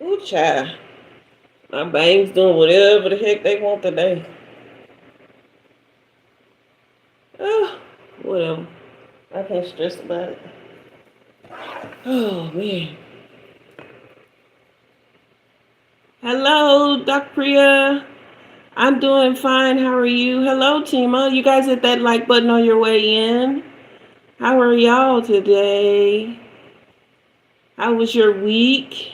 Ooh, child. My bangs doing whatever the heck they want today. Oh, whatever. I can't stress about it. Oh, man. Hello, Doc Priya. I'm doing fine. How are you? Hello, Tima. You guys hit that like button on your way in. How are y'all today? How was your week?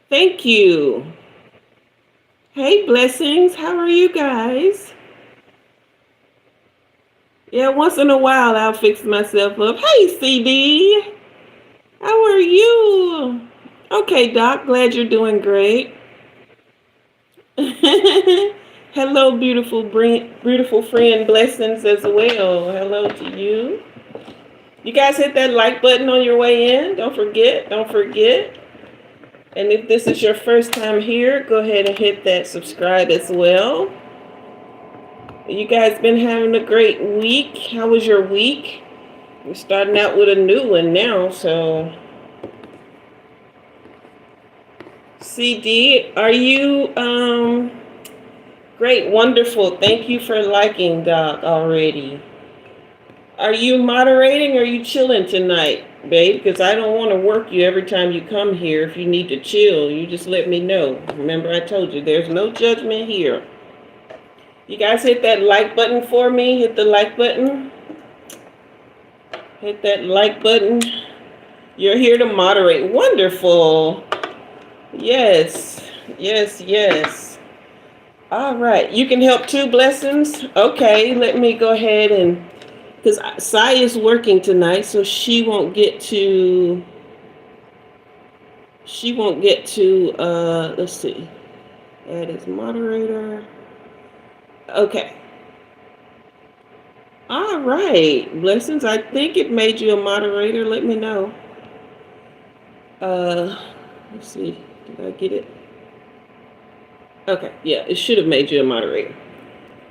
Thank you. Hey, blessings. How are you guys? Yeah, once in a while I'll fix myself up. Hey, CD. How are you? Okay, Doc. Glad you're doing great. Hello, beautiful friend. Blessings as well. Hello to you. You guys hit that like button on your way in. Don't forget. Don't forget. And if this is your first time here, go ahead and hit that subscribe as well. You guys been having a great week. How was your week? We're starting out with a new one now, so CD, are you great, wonderful. Thank you for liking, Doc, already. Are you moderating or are you chilling tonight, babe? Because I don't want to work you every time you come here. If you need to chill, you just let me know. Remember, I told you there's no judgment here. You guys hit that like button for me. Hit the like button. Hit that like button. You're here to moderate. Wonderful. Yes. Yes, yes. All right. You can help too, blessings. Okay, let me go ahead and, because Sai is working tonight, so she won't get to, let's see, add as moderator. Okay. All right, blessings. I think it made you a moderator. Let me know. Let's see. Did I get it? Okay, yeah, it should have made you a moderator.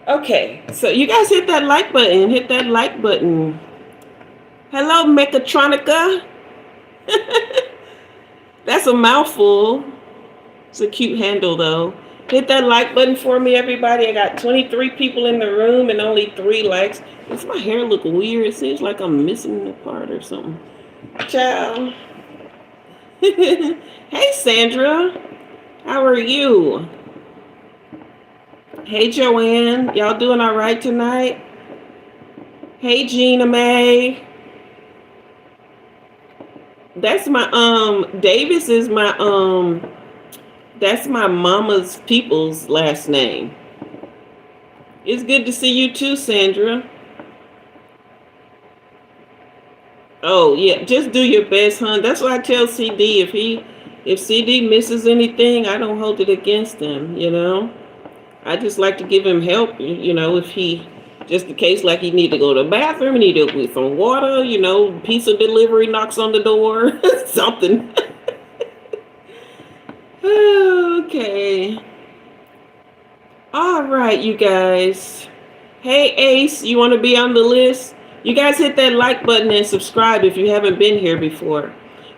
Okay, so you guys hit that like button. Hit that like button. Hello, Mechatronica. That's a mouthful. It's a cute handle, though. Hit that like button for me, everybody. I got 23 people in the room and only 3 likes. Does my hair look weird? It seems like I'm missing a part or something. Ciao. Hey, Sandra. How are you? Hey, Joanne. Y'all doing all right tonight? Hey, Gina Mae. That's my, Davis is my, that's my mama's people's last name. It's good to see you too, Sandra. Oh, yeah, just do your best, hon. That's what I tell CD. If CD misses anything, I don't hold it against him, you know? I just like to give him help, you know, if he, just in case, like he need to go to the bathroom, he need to get some water, you know, pizza delivery knocks on the door, something. Okay. All right, you guys. Hey, Ace, you want to be on the list? You guys hit that like button and subscribe if you haven't been here before.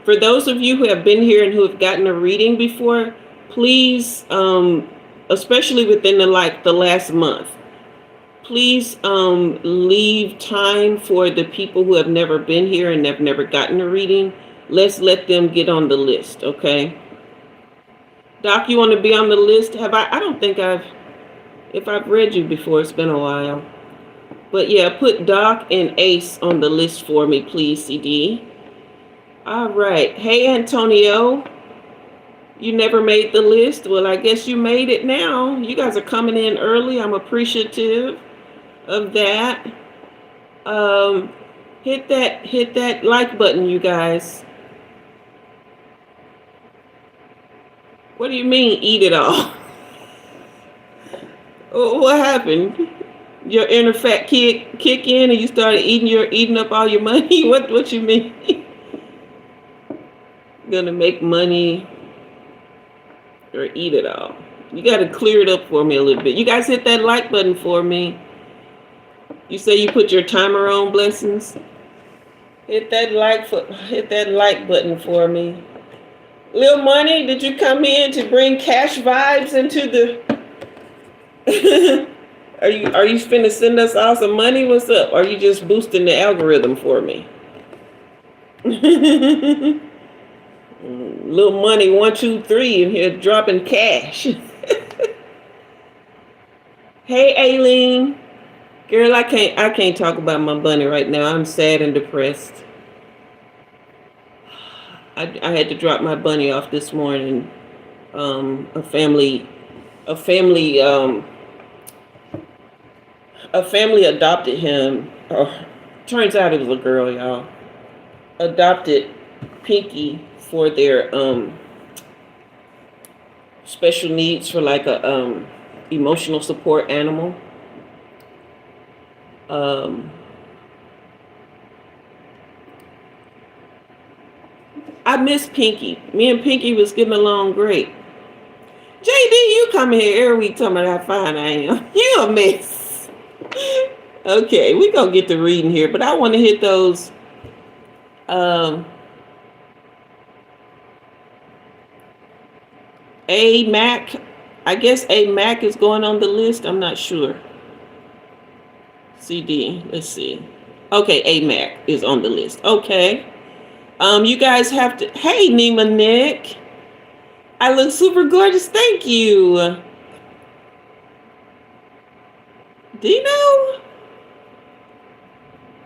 For those of you who have been here and who have gotten a reading before, please, especially within the last month, please leave time for the people who have never been here and have never gotten a reading. Let's let them get on the list, okay? Doc, you want to be on the list? I don't think if I've read you before, it's been a while. But yeah, put Doc and Ace on the list for me, please, CD. All right. Hey, Antonio. You never made the list? Well, I guess you made it now. You guys are coming in early. I'm appreciative of that. Hit that like button, you guys. What do you mean, eat it all? What happened? Your inner fat kid kick in and you started eating up all your money? What you mean? Gonna make money or eat it all? You gotta clear it up for me a little bit. You guys hit that like button for me. You say you put your timer on, blessings. Hit that like button for me. Lil Money, did you come in to bring cash vibes into the? Are you finna send us all some money? What's up? Or are you just boosting the algorithm for me? Lil Money 123 in here dropping cash. Hey Aileen. Girl, I can't talk about my bunny right now. I'm sad and depressed. I had to drop my bunny off this morning. A family adopted him. Turns out it was a girl, y'all. Adopted Pinky for their special needs, for like a emotional support animal. I miss Pinky. Me and Pinky was getting along great. JD, you come here every week talking about how fine I am. You a mess. Okay, we gonna get to reading here, but I want to hit those. A Mac. I guess A Mac is going on the list. I'm not sure. CD. Let's see. Okay, A Mac is on the list. Okay. You guys have to. Hey, Nima Nick. I look super gorgeous. Thank you. Dino.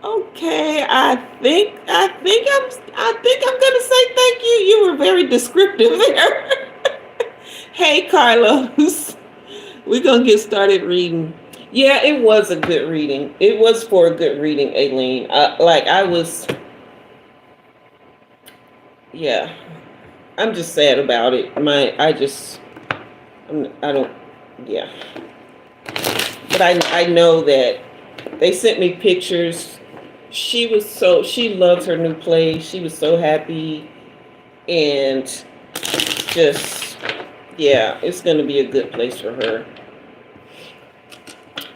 Okay, I think I'm gonna say thank you. You were very descriptive there. Hey, Carlos. We're gonna get started reading. Yeah, it was a good reading. It was for a good reading, Aileen. Yeah. I'm just sad about it. Yeah. But I know that they sent me pictures. She loves her new place. She was so happy, and just, yeah, it's going to be a good place for her.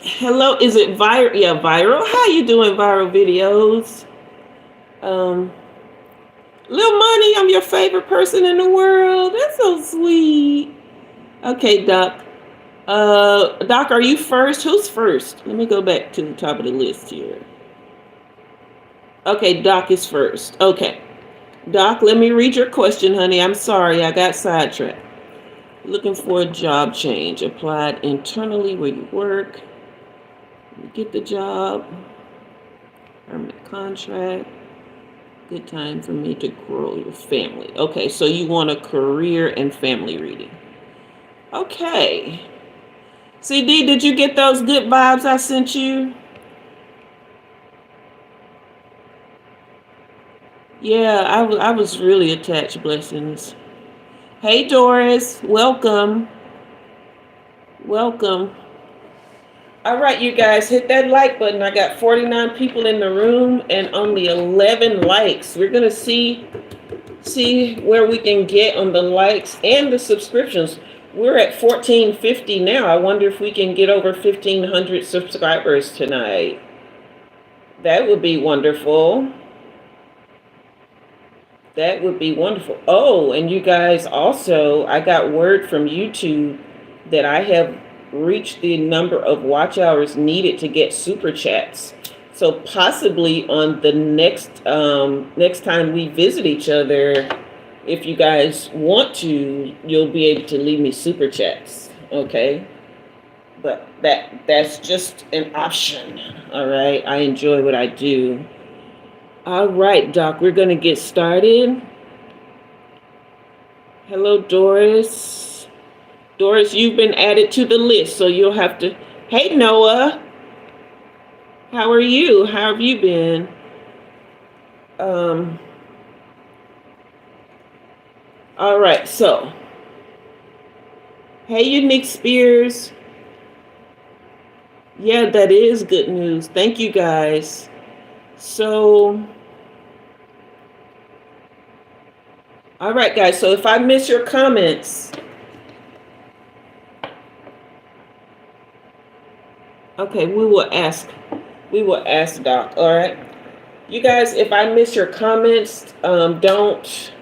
Hello, is it viral? Yeah, viral. How you doing, viral videos? Lil Money, I'm your favorite person in the world. That's so sweet. Okay, Doc. Doc, are you first? Who's first? Let me go back to the top of the list here. Okay, Doc is first. Okay. Doc, let me read your question, honey. I'm sorry, I got sidetracked. Looking for a job change. Applied internally where you work. You get the job. Permanent contract. Good time for me to grow your family. Okay, so you want a career and family reading. Okay. CD, did you get those good vibes I sent you? Yeah, I was really attached, blessings. Hey, Doris, welcome. Welcome. All right, you guys, hit that like button. I got 49 people in the room and only 11 likes. We're going to see where we can get on the likes and the subscriptions. We're at 1450 now. I wonder if we can get over 1,500 subscribers tonight. That would be wonderful. That would be wonderful. Oh, and you guys also, I got word from YouTube that I have reached the number of watch hours needed to get super chats. So possibly on the next time we visit each other, if you guys want to, you'll be able to leave me super chats. Okay? But that's just an option. All right? I enjoy what I do. All right, Doc, we're going to get started. Hello, Doris. Doris, you've been added to the list, so you'll have to... Hey, Noah. How are you? How have you been? All right, so... Hey, Unique Spears. Yeah, that is good news. Thank you, guys. So... All right, guys, so if I miss your comments... Okay, we will ask Doc, all right? You guys, if I miss your comments, don't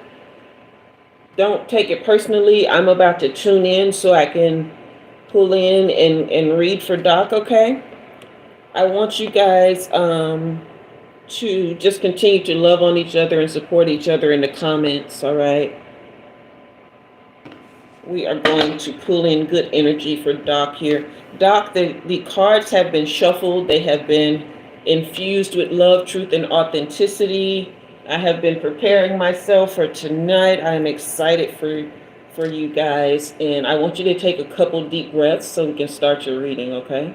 don't take it personally. I'm about to tune in so I can pull in and read for Doc, okay? I want you guys to just continue to love on each other and support each other in the comments, all right? We are going to pull in good energy for Doc here. Doc, the cards have been shuffled. They have been infused with love, truth, and authenticity. I have been preparing myself for tonight. I am excited for you guys. And I want you to take a couple deep breaths so we can start your reading, okay?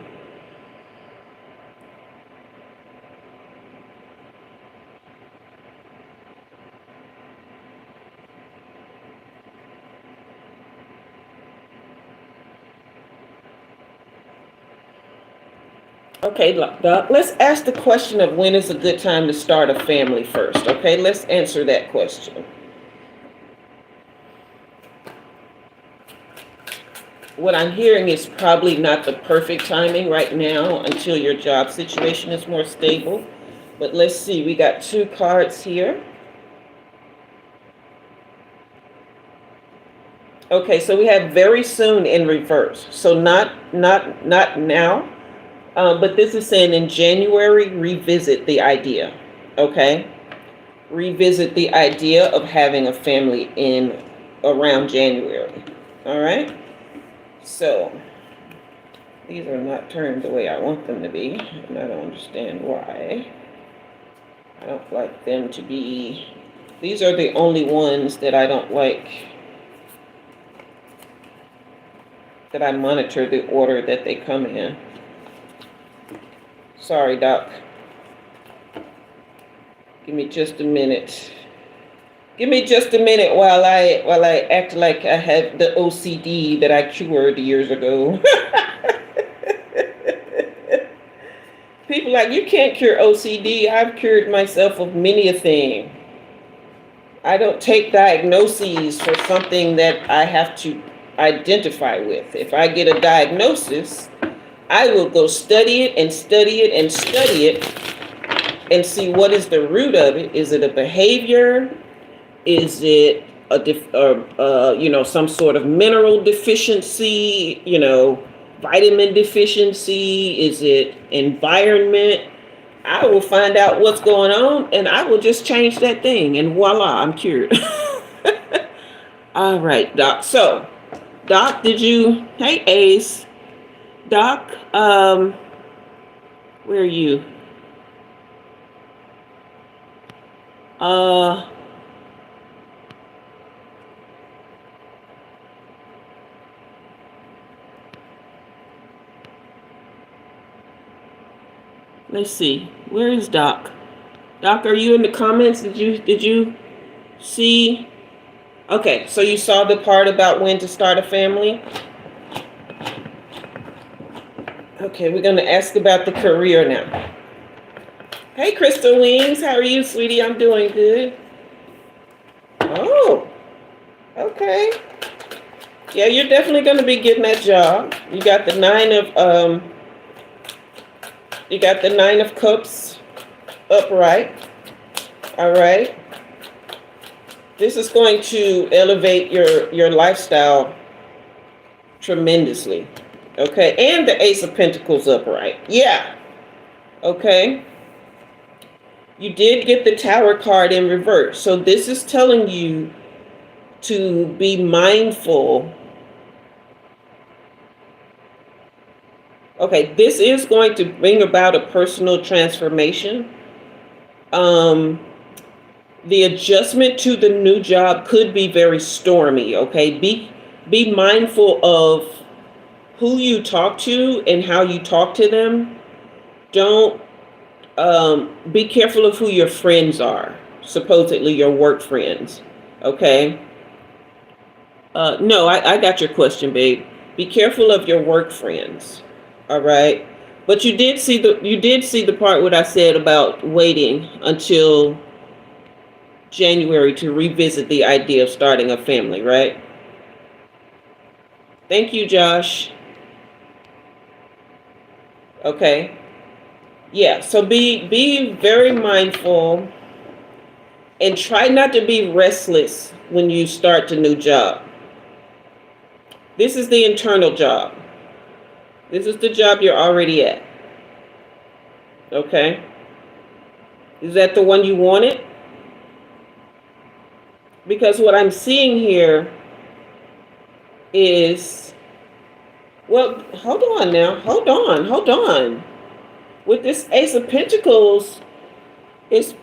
Okay, Doc, let's ask the question of when is a good time to start a family first, okay? Let's answer that question. What I'm hearing is probably not the perfect timing right now until your job situation is more stable. But let's see, we got 2 cards here. Okay, so we have very soon in reverse. So not now. But this is saying in January, revisit the idea, okay? Revisit the idea of having a family in around January, all right? So, these are not turned the way I want them to be, and I don't understand why. I don't like them to be, these are the only ones that I don't like, that I monitor the order that they come in. Sorry, Doc. Give me just a minute. Give me just a minute while I act like I have the OCD that I cured years ago. People like, you can't cure OCD. I've cured myself of many a thing. I don't take diagnoses for something that I have to identify with. If I get a diagnosis, I will go study it and study it and study it and see what is the root of it. Is it a behavior? Is it some sort of mineral deficiency, vitamin deficiency? Is it environment? I will find out what's going on and I will just change that thing and voila, I'm cured. All right, Doc. So, Doc, hey, Ace. Doc, where are you? Let's see. Where is Doc? Doc, are you in the comments? Did you see? Okay, so you saw the part about when to start a family? Okay, we're going to ask about the career now. Hey, Crystal Wings, how are you, sweetie? I'm doing good. Oh, okay. Yeah, you're definitely going to be getting that job. You got the 9 of Cups upright. All right. This is going to elevate your lifestyle tremendously. Okay, and the Ace of Pentacles upright. Yeah. Okay. You did get the Tower card in reverse. So this is telling you to be mindful. Okay, this is going to bring about a personal transformation. The adjustment to the new job could be very stormy, okay? Be mindful of who you talk to and how you talk to them. Don't be careful of who your friends are, supposedly your work friends, okay? No, I got your question, babe. Be careful of your work friends, all right? But you did see the part what I said about waiting until January to revisit the idea of starting a family, right? Thank you, Josh. Okay. Yeah, so be very mindful And try not to be restless when you start the new job. This is the internal job. This is the job you're already at. Okay? Is that the one you wanted? Because what I'm seeing here is, well, hold on now. Hold on. With this Ace of Pentacles, it's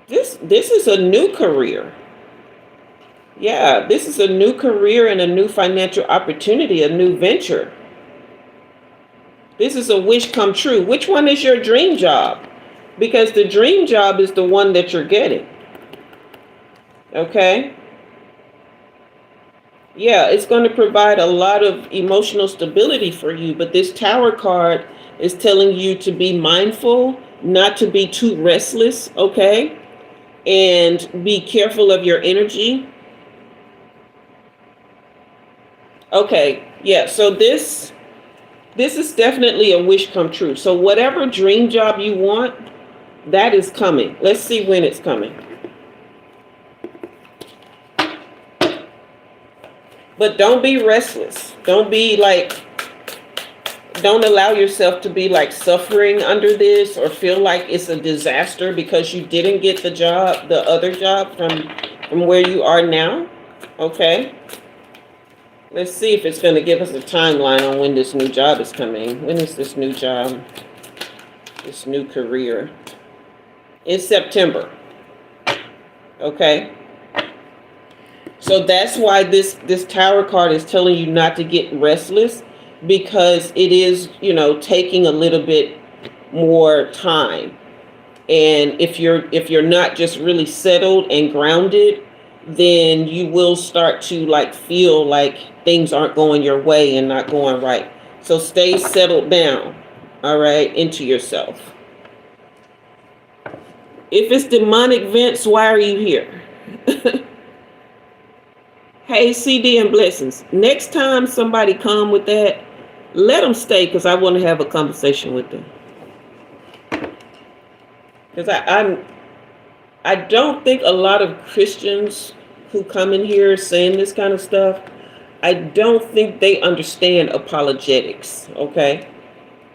this is a new career. Yeah, this is a new career and a new financial opportunity, a new venture. This is a wish come true. Which one is your dream job? Because the dream job is the one that you're getting. Okay? Yeah, it's going to provide a lot of emotional stability for you, but this Tower card is telling you to be mindful, not to be too restless, okay? And be careful of your energy. Okay, yeah, so this is definitely a wish come true. So whatever dream job you want, that is coming. Let's see when it's coming. But don't be restless. Don't allow yourself to be like suffering under this or feel like it's a disaster because you didn't get the job, the other job from where you are now. Okay. Let's see if it's going to give us a timeline on when this new job is coming. When is this new job? This new career? It's September. Okay. So that's why this Tower card is telling you not to get restless, because it is, taking a little bit more time. And if you're not just really settled and grounded, then you will start to feel like things aren't going your way and not going right. So stay settled down, all right, into yourself. If it's demonic vents, why are you here? Hey, CD and blessings. Next time somebody come with that, let them stay, because I want to have a conversation with them. Because I don't think a lot of Christians who come in here saying this kind of stuff, I don't think they understand apologetics, okay?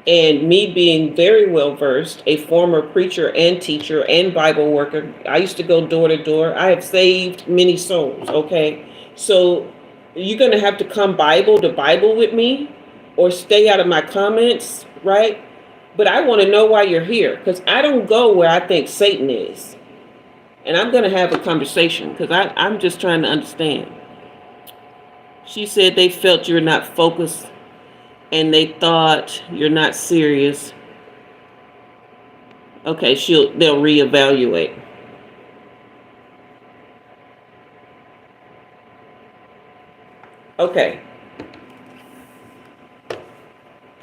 And me being very well versed, a former preacher and teacher and Bible worker, I used to go door to door. I have saved many souls, okay? So you're going to have to come Bible to Bible with me or stay out of my comments, right? But I want to know why you're here, because I don't go where I think Satan is. And I'm going to have a conversation because I'm just trying to understand. She said they felt you're not focused and they thought you're not serious. Okay, they'll reevaluate. Okay.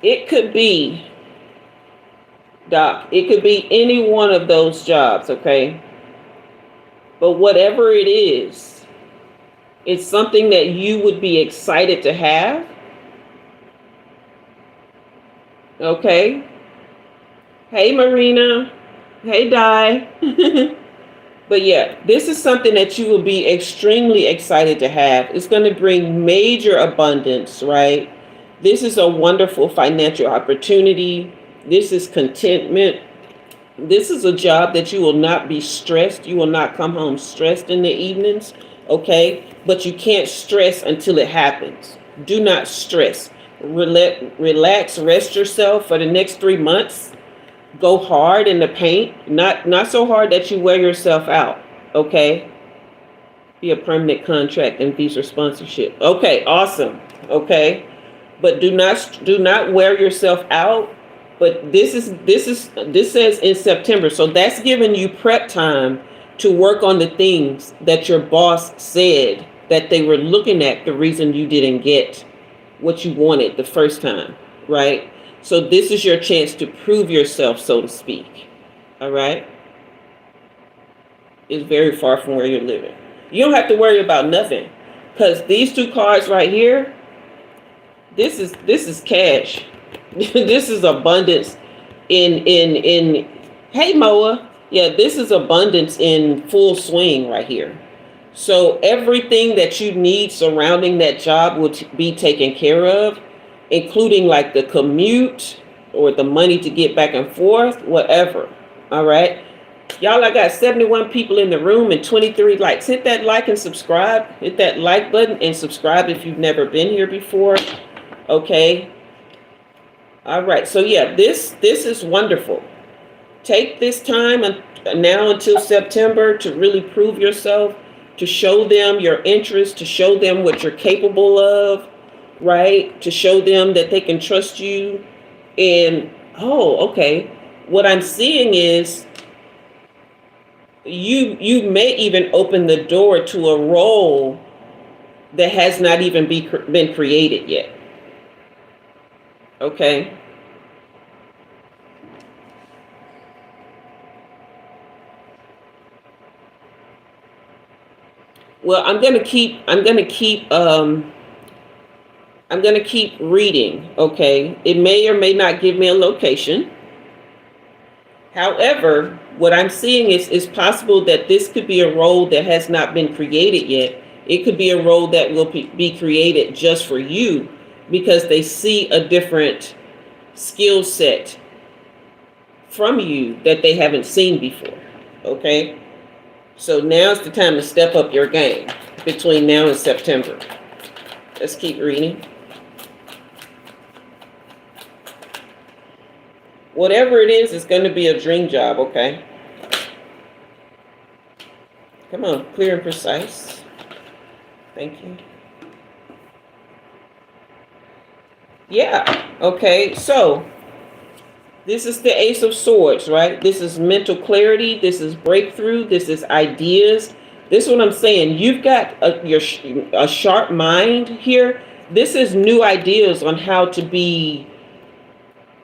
It could be, Doc, it could be any one of those jobs, okay? But whatever it is, it's something that you would be excited to have. Okay. Hey, Marina. Hey, Di. But yeah, this is something that you will be extremely excited to have. It's going to bring major abundance, right? This is a wonderful financial opportunity. This is contentment. This is a job that you will not be stressed. You will not come home stressed in the evenings, okay? But you can't stress until it happens. Do not stress. Relax, rest yourself for the next 3 months. Go hard in the paint. Not so hard that you wear yourself out, okay? Be a permanent contract and visa sponsorship. Okay, awesome, okay? But do not wear yourself out. But this says in September, so that's giving you prep time to work on the things that your boss said that they were looking at, the reason you didn't get what you wanted the first time, right? So this is your chance to prove yourself, so to speak, all right? It's very far from where you're living. You don't have to worry about nothing, because these two cards right here, this is cash. This is abundance in Hey, Moa. Yeah, this is abundance in full swing right here. So everything that you need surrounding that job will be taken care of, including like the commute or the money to get back and forth, whatever. All right. Y'all, I got 71 people in the room and 23 likes. Hit that like and subscribe. Hit that like button and subscribe if you've never been here before. Okay. All right. So yeah, this is wonderful. Take this time now until September to really prove yourself, to show them your interest, to show them what you're capable of, right? To show them that they can trust you. And, oh, okay. What I'm seeing is you may even open the door to a role that has not even been created yet. Okay. Well, I'm gonna keep reading. Okay. It may or may not give me a location. However, what I'm seeing is it's possible that this could be a role that has not been created yet. It could be a role that will be created just for you because they see a different skill set from you that they haven't seen before. Okay. So now's the time to step up your game between now and September. Let's keep reading. Whatever it is, it's going to be a dream job, okay? Come on, clear and precise. Thank you. Yeah, okay, so this is the Ace of Swords, right? This is mental clarity. This is breakthrough. This is ideas. This is what I'm saying. You've got a sharp mind here. This is new ideas on how to be,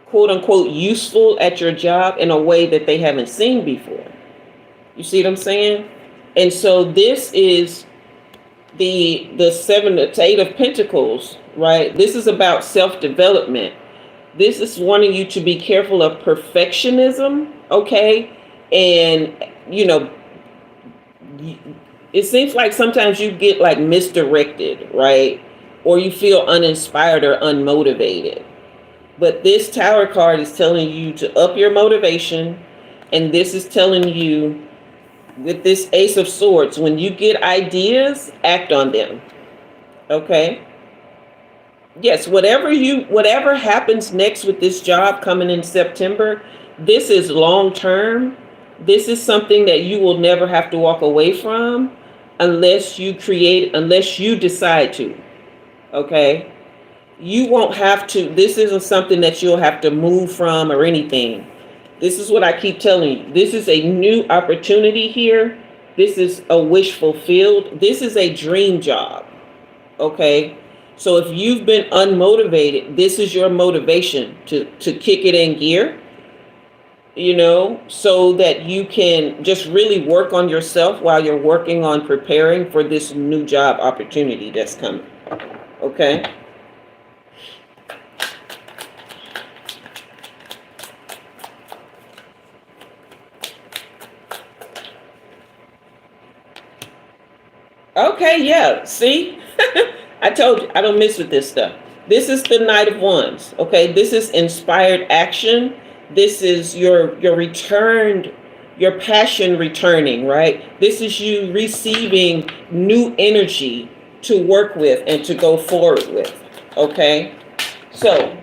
quote unquote, useful at your job in a way that they haven't seen before. You see what I'm saying? And so this is the 7 to 8 of Pentacles, right? This is about self-development. This is wanting you to be careful of perfectionism, okay? And, you know, it seems like sometimes you get like misdirected, right? Or you feel uninspired or unmotivated. But this Tower card is telling you to up your motivation. And this is telling you with this Ace of Swords, when you get ideas, act on them, okay? Yes, whatever happens next with this job coming in September, this is long term. This is something that you will never have to walk away from unless you decide to. Okay? You won't have to. This isn't something that you'll have to move from or anything. This is what I keep telling you. This is a new opportunity here. This is a wish fulfilled. This is a dream job. Okay? So if you've been unmotivated, this is your motivation to kick it in gear, you know, so that you can just really work on yourself while you're working on preparing for this new job opportunity that's coming. Okay. Okay, yeah. See? I told you, I don't mess with this stuff. This is the Knight of Wands, okay? This is inspired action. This is your passion returning, right? This is you receiving new energy to work with and to go forward with, okay? So,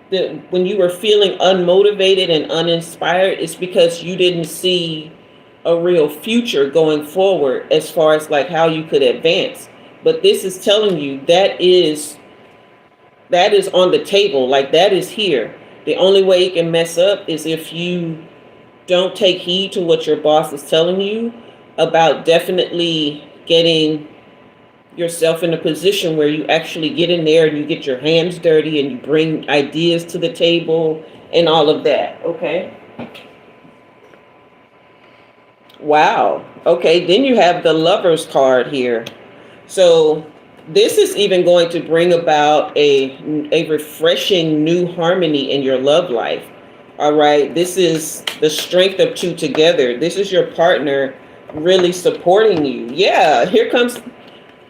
when you were feeling unmotivated and uninspired, it's because you didn't see a real future going forward as far as like how you could advance. But this is telling you that is on the table, like that is here. The only way you can mess up is if you don't take heed to what your boss is telling you about definitely getting yourself in a position where you actually get in there and you get your hands dirty and you bring ideas to the table and all of that, okay? Wow. Okay, then you have the Lover's card here. So this is even going to bring about a refreshing new harmony in your love life. All right. This is the strength of two together. This is your partner really supporting you. Yeah. Here comes.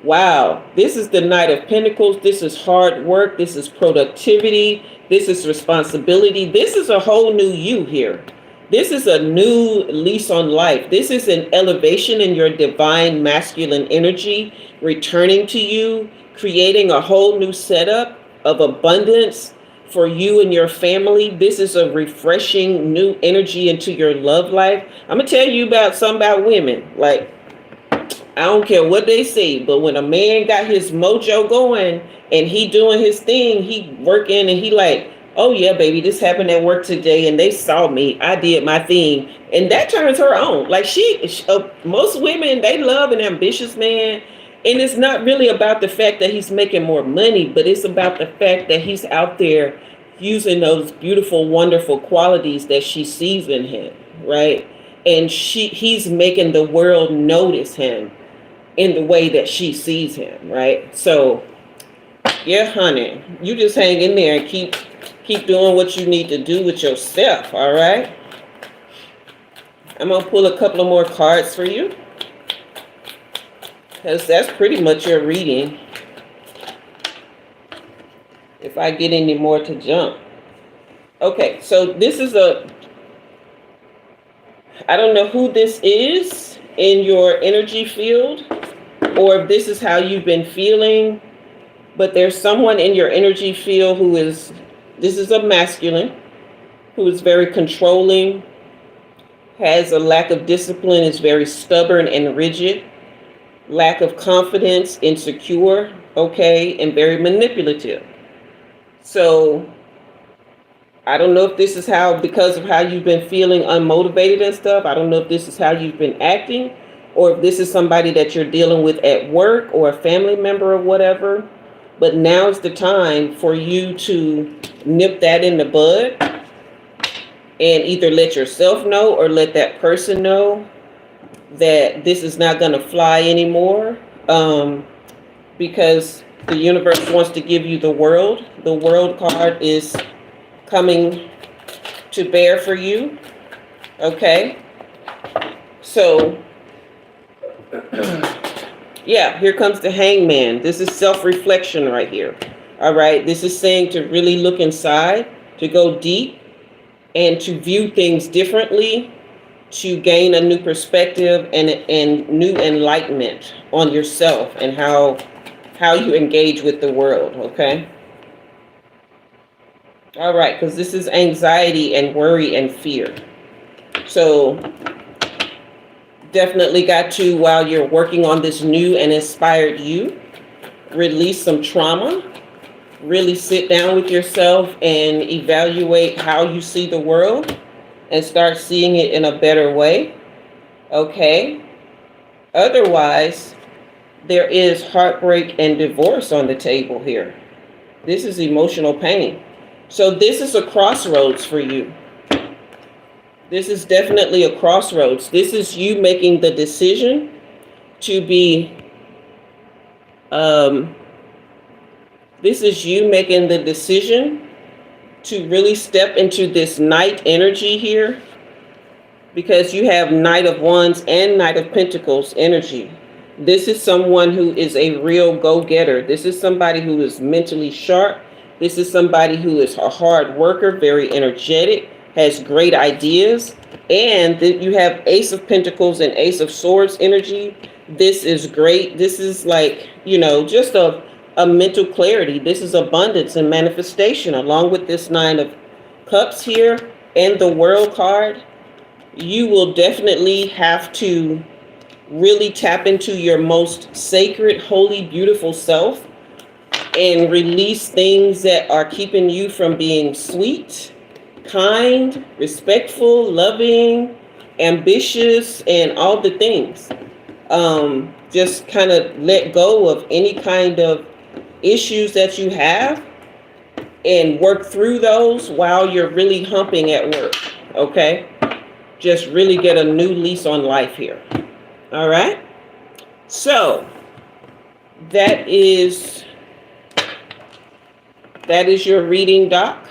Wow. This is the Knight of Pentacles. This is hard work. This is productivity. This is responsibility. This is a whole new you here. This is a new lease on life. This is an elevation in your divine masculine energy returning to you, creating a whole new setup of abundance for you and your family. This is a refreshing new energy into your love life. I'm going to tell you about something about women. Like, I don't care what they say, but when a man got his mojo going and he doing his thing, he working and he like, oh yeah, baby, this happened at work today and they saw me. I did my thing. And that turns her on. Like most women, they love an ambitious man. And it's not really about the fact that he's making more money, but it's about the fact that he's out there using those beautiful, wonderful qualities that she sees in him, right? And he's making the world notice him in the way that she sees him, right? So, yeah, honey, you just hang in there and keep doing what you need to do with yourself, all right? I'm going to pull a couple of more cards for you, because that's pretty much your reading. If I get any more to jump. Okay, so this is I don't know who this is in your energy field, or if this is how you've been feeling, but there's someone in your energy field this is a masculine, who is very controlling, has a lack of discipline, is very stubborn and rigid, lack of confidence, insecure, okay, and very manipulative. So I don't know if this is because of how you've been feeling unmotivated and stuff. I don't know if this is how you've been acting, or if this is somebody that you're dealing with at work or a family member or whatever. But now's the time for you to nip that in the bud and either let yourself know or let that person know that this is not going to fly anymore, because the universe wants to give you the world. The world card is coming to bear for you. Okay. So, yeah, here comes the Hangman. This is self-reflection right here. All right. This is saying to really look inside, to go deep, and to view things differently, to gain a new perspective and new enlightenment on yourself and how you engage with the world. Okay. All right, because this is anxiety and worry and fear. So definitely got to, while you're working on this new and inspired you, release some trauma, really sit down with yourself and evaluate how you see the world and start seeing it in a better way. Okay. Otherwise, there is heartbreak and divorce on the table here. This is emotional pain. So this is a crossroads for you. This is definitely a crossroads. This is you making the decision to be, this is you making the decision to really step into this Knight energy here, because you have Knight of Wands and Knight of Pentacles energy. This is someone who is a real go-getter. This is somebody who is mentally sharp. This is somebody who is a hard worker, very energetic, has great ideas. And you have Ace of Pentacles and Ace of Swords energy. This is great. This is like, just a mental clarity. This is abundance and manifestation, along with this Nine of Cups here and the World card. You will definitely have to really tap into your most sacred, holy, beautiful self and release things that are keeping you from being sweet, kind, respectful, loving, ambitious, and all the things. Just kind of let go of any kind of issues that you have and work through those while you're really humping at work. Okay? Just really get a new lease on life here. All right? So, that is your reading, Doc.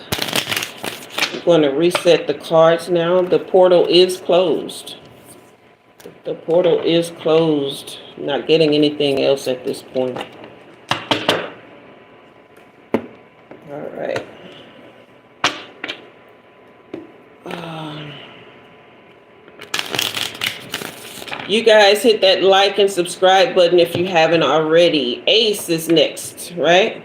going to reset the cards now. The portal is closed. The portal is closed. Not getting anything else at this point. All right. You guys hit that like and subscribe button if you haven't already. Ace is next, right?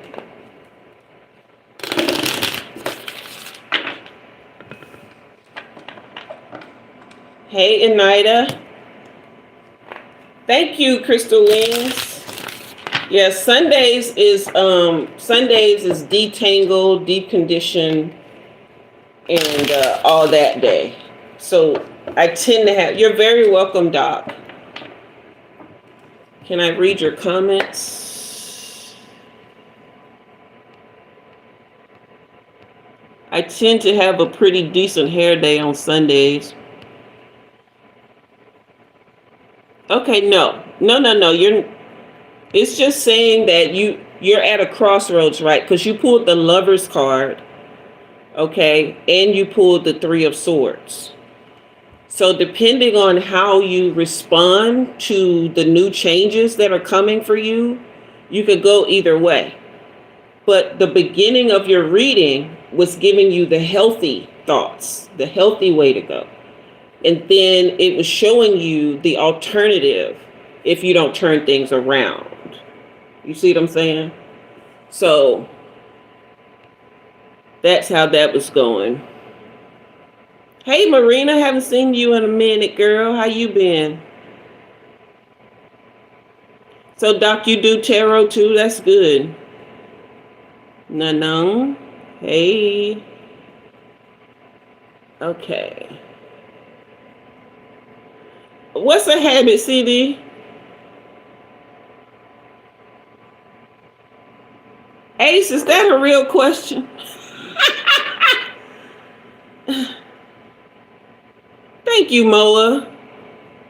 Hey, Anita. Thank you, Crystal Wings. Yeah, Sundays is detangle, deep condition, and all that day. So I tend to have. You're very welcome, Doc. Can I read your comments? I tend to have a pretty decent hair day on Sundays. Okay, no. It's just saying that you're at a crossroads, right? Because you pulled the Lover's card, okay, and you pulled the Three of Swords. So depending on how you respond to the new changes that are coming for you, you could go either way. But the beginning of your reading was giving you the healthy thoughts, the healthy way to go. And then it was showing you the alternative if you don't turn things around. You see what I'm saying? So that's how that was going. Hey, Marina, haven't seen you in a minute, girl. How you been? So, Doc, you do tarot too? That's good. No. Hey. Okay. What's a habit, CD? Ace, is that a real question? Thank you, Moa.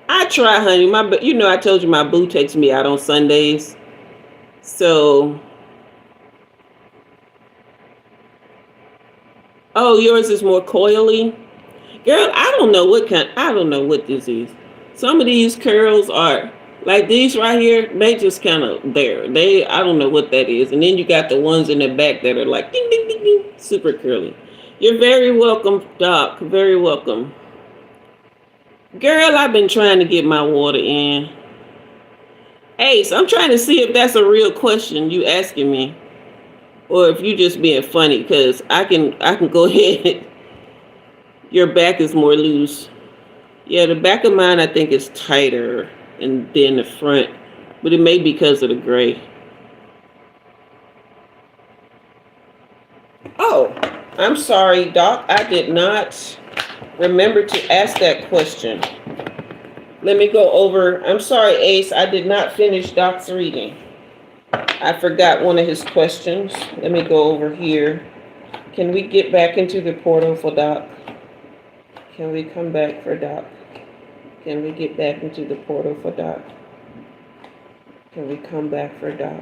I try, honey. I told you my boo takes me out on Sundays. So, oh, yours is more coily. Girl, I don't know what this is. Some of these curls are like these right here. They just kind of there. I don't know what that is. And then you got the ones in the back that are like ding, ding, ding, ding, super curly. You're very welcome, Doc. Very welcome. Girl, I've been trying to get my water in. Ace, I'm trying to see if that's a real question you asking me, or if you just being funny. Cause I can go ahead. Your back is more loose. Yeah, the back of mine I think is tighter, and then the front, but it may be because of the gray. Oh, I'm sorry, Doc. I did not remember to ask that question. Let me go over. I'm sorry, Ace. I did not finish Doc's reading. I forgot one of his questions. Let me go over here. Can we get back into the portal for Doc? Can we come back for Doc? Can we get back into the portal for Doc? Can we come back for Doc?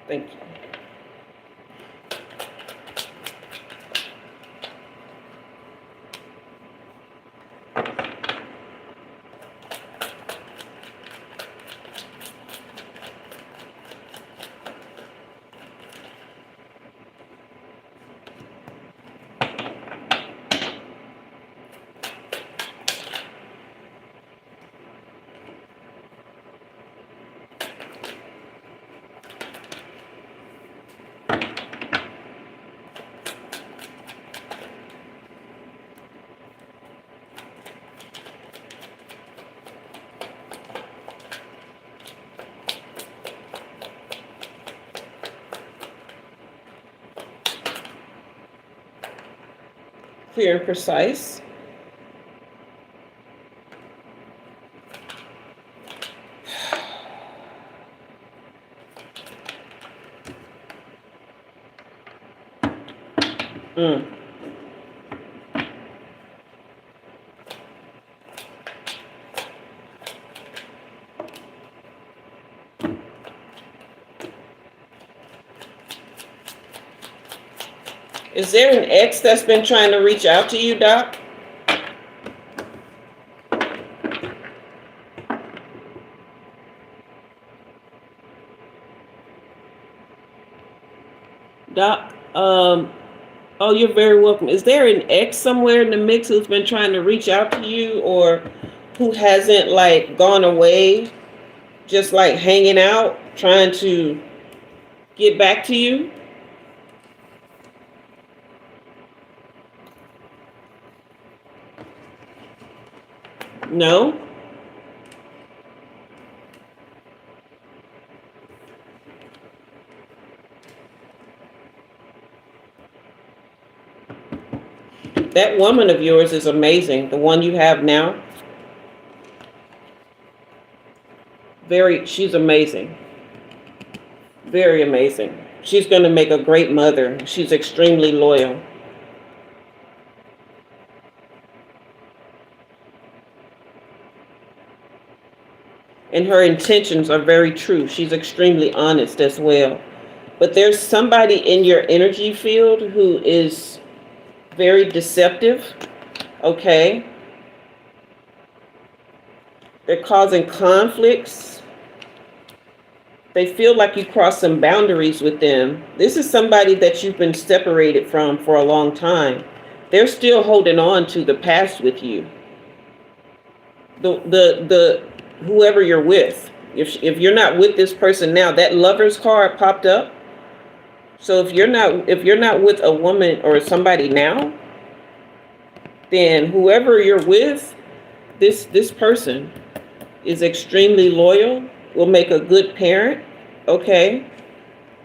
Thank you. Clear and precise. Is there an ex that's been trying to reach out to you, Doc? Doc, oh, you're very welcome. Is there an ex somewhere in the mix who's been trying to reach out to you, or who hasn't like gone away, just like hanging out, trying to get back to you? No? That woman of yours is amazing. The one you have now. She's amazing. Very amazing. She's going to make a great mother. She's extremely loyal. And her intentions are very true. She's extremely honest as well. But there's somebody in your energy field who is very deceptive, okay? They're causing conflicts. They feel like you crossed some boundaries with them. This is somebody that you've been separated from for a long time. They're still holding on to the past with you. The whoever you're with. If you're not with this person now, that Lover's card popped up. So if you're not with a woman or somebody now, then whoever you're with, this person is extremely loyal, will make a good parent, okay?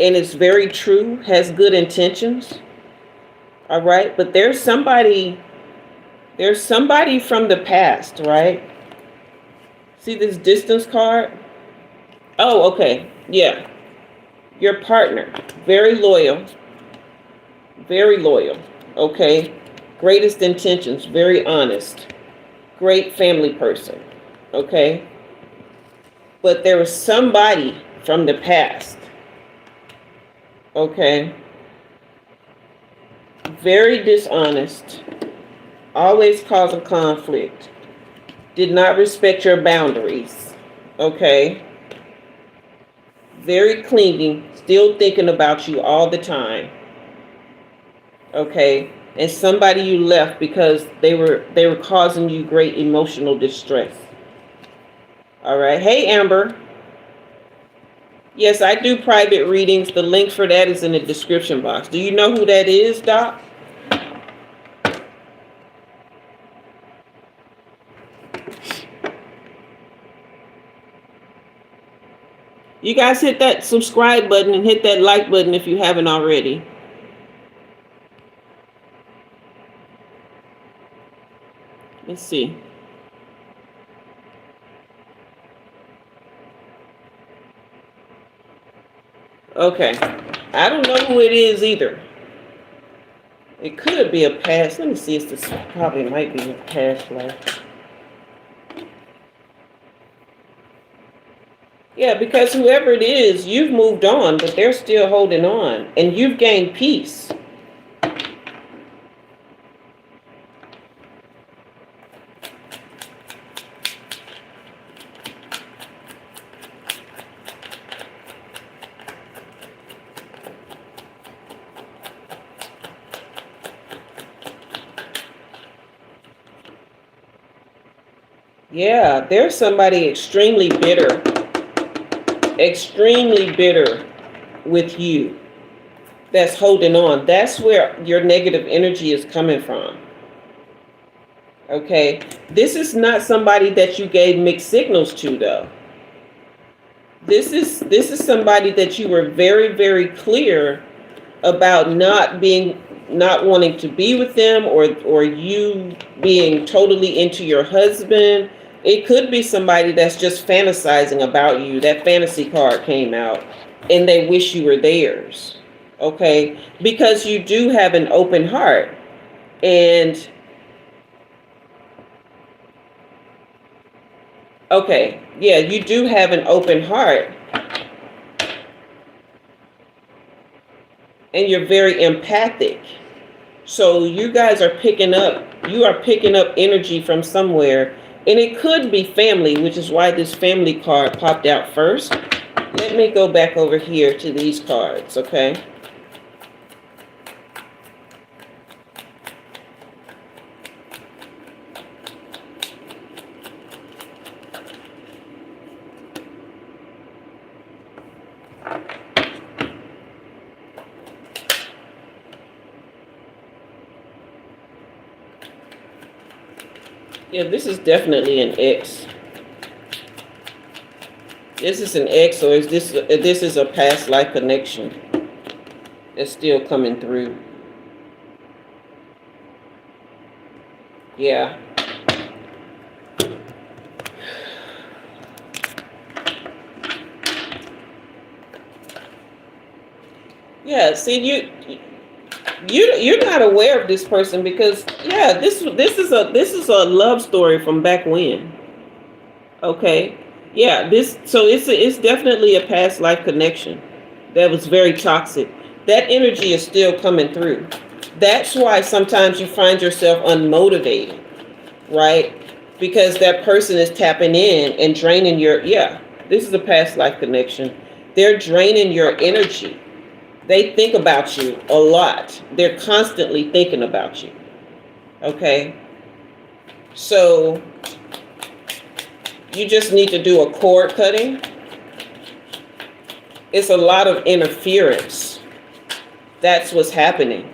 And it's very true, has good intentions. All right? But there's somebody from the past, right? See this distance card? Oh, okay. Yeah. Your partner, very loyal, okay? Greatest intentions, very honest, great family person, okay? But there was somebody from the past, okay? Very dishonest, always causing conflict, did not respect your boundaries, okay? Very clingy, still thinking about you all the time, okay? And somebody you left because they were causing you great emotional distress. All right. Hey, Amber. Yes, I do private readings. The link for that is in the description box. Do you know who that is, Doc? You guys hit that subscribe button and hit that like button if you haven't already. Let's see. Okay. I don't know who it is either. It could be a past. Let me see if this probably might be a past life. Yeah, because whoever it is, you've moved on, but they're still holding on, and you've gained peace. Yeah, there's somebody extremely bitter with you that's holding on. That's where your negative energy is coming from. Okay, this is not somebody that you gave mixed signals to, though. This is somebody that you were very, very clear about not wanting to be with them, or you being totally into your husband. It could be somebody that's just fantasizing about you. That fantasy card came out, and they wish you were theirs. Okay, because you do have an open heart, and okay, yeah, you do have an open heart, and you're very empathic. So you guys are you are picking up energy from somewhere. And it could be family, which is why this family card popped out first. Let me go back over here to these cards, okay? Yeah, this is definitely an X. This is an X, or is this is a past life connection that's still coming through. Yeah. Yeah, see, you're not aware of this person because yeah, this is a love story from back when. Okay. Yeah, it's definitely a past life connection that was very toxic. That energy is still coming through. That's why sometimes you find yourself unmotivated, right? Because that person is tapping in and draining this is a past life connection. They're draining your energy. They think about you a lot. They're constantly thinking about you. Okay? So you just need to do a cord cutting. It's a lot of interference. That's what's happening.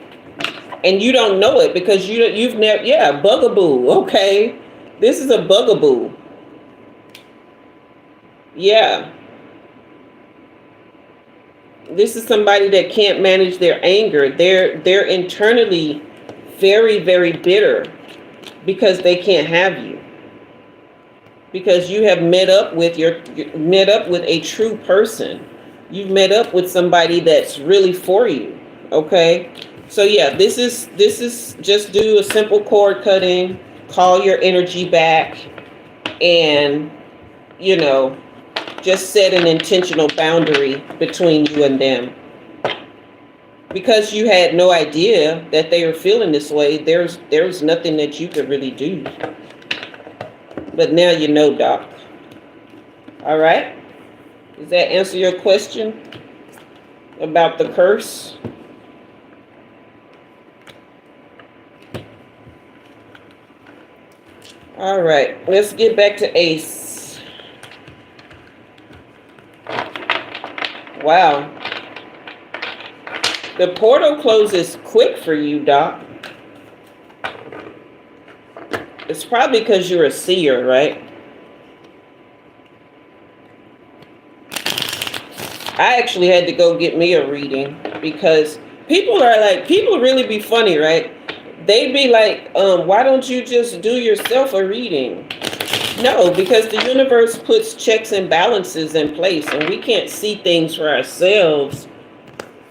And you don't know it because you've never, bugaboo. Okay? This is a bugaboo. Yeah. This is somebody that can't manage their anger. They're internally very, very bitter because they can't have you. Because you have met up with a true person. You've met up with somebody that's really for you. Okay? So yeah, this is just do a simple cord cutting, call your energy back, and just set an intentional boundary between you and them. Because you had no idea that they were feeling this way, there's nothing that you could really do. But now you know, Doc. All right? Does that answer your question about the curse? All right, let's get back to Ace. Wow. The portal closes quick for you, Doc. It's probably because you're a seer, right? I actually had to go get me a reading because people really be funny, right? They'd be like, why don't you just do yourself a reading? No, because the universe puts checks and balances in place, and we can't see things for ourselves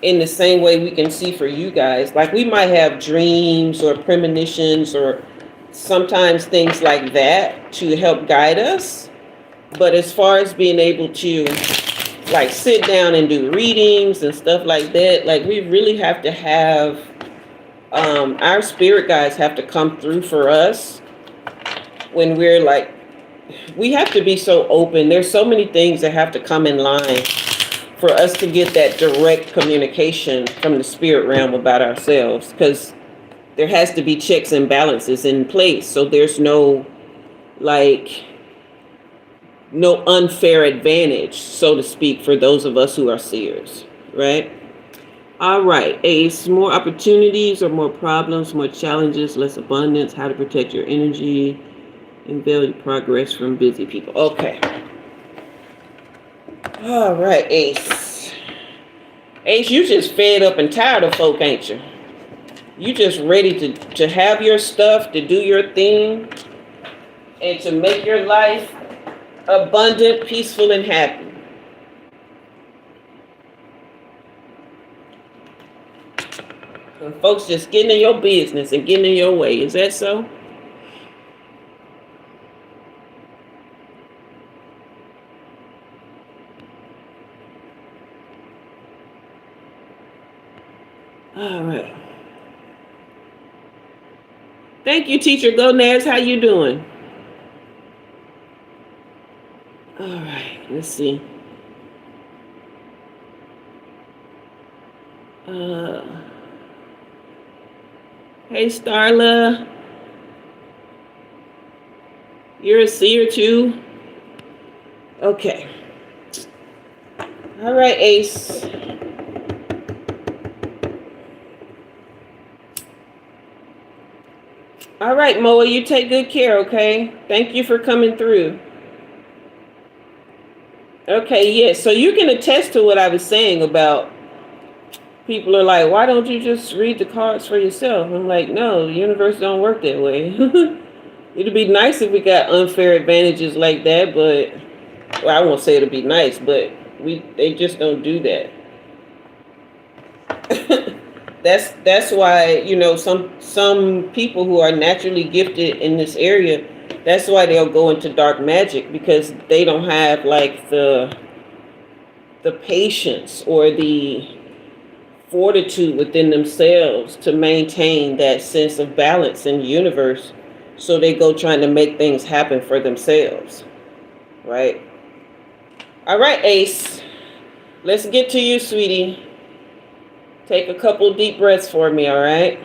in the same way we can see for you guys. Like we might have dreams or premonitions or sometimes things like that to help guide us. But as far as being able to like sit down and do readings and stuff like that, like we really have to have our spirit guides have to come through for us when we're like, we have to be so open. There's so many things that have to come in line for us to get that direct communication from the spirit realm about ourselves, because there has to be checks and balances in place, so there's no unfair advantage, so to speak, for those of us who are seers, right? All right, Ace, more opportunities or more problems, more challenges, less abundance, how to protect your energy, and value progress from busy people. Okay. All right, Ace. Ace, you just fed up and tired of folk, ain't you? You just ready to have your stuff, to do your thing, and to make your life abundant, peaceful, and happy. And folks just getting in your business and getting in your way. Is that so? All right. Thank you, Teacher Gonaz. How you doing? All right, let's see. Hey, Starla. You're a seer too? Okay. All right, Ace. All right, Moa, you take good care, okay? Thank you for coming through. Okay, yes. So you can attest to what I was saying about people are like, why don't you just read the cards for yourself? I'm like, no, the universe don't work that way. It'd be nice if we got unfair advantages like that, but well, I won't say it'll be nice, but they just don't do that. That's why, you know, some people who are naturally gifted in this area, that's why they'll go into dark magic, because they don't have like the patience or the fortitude within themselves to maintain that sense of balance in the universe. So they go trying to make things happen for themselves, right? All right, Ace, let's get to you, sweetie. Take a couple deep breaths for me, all right?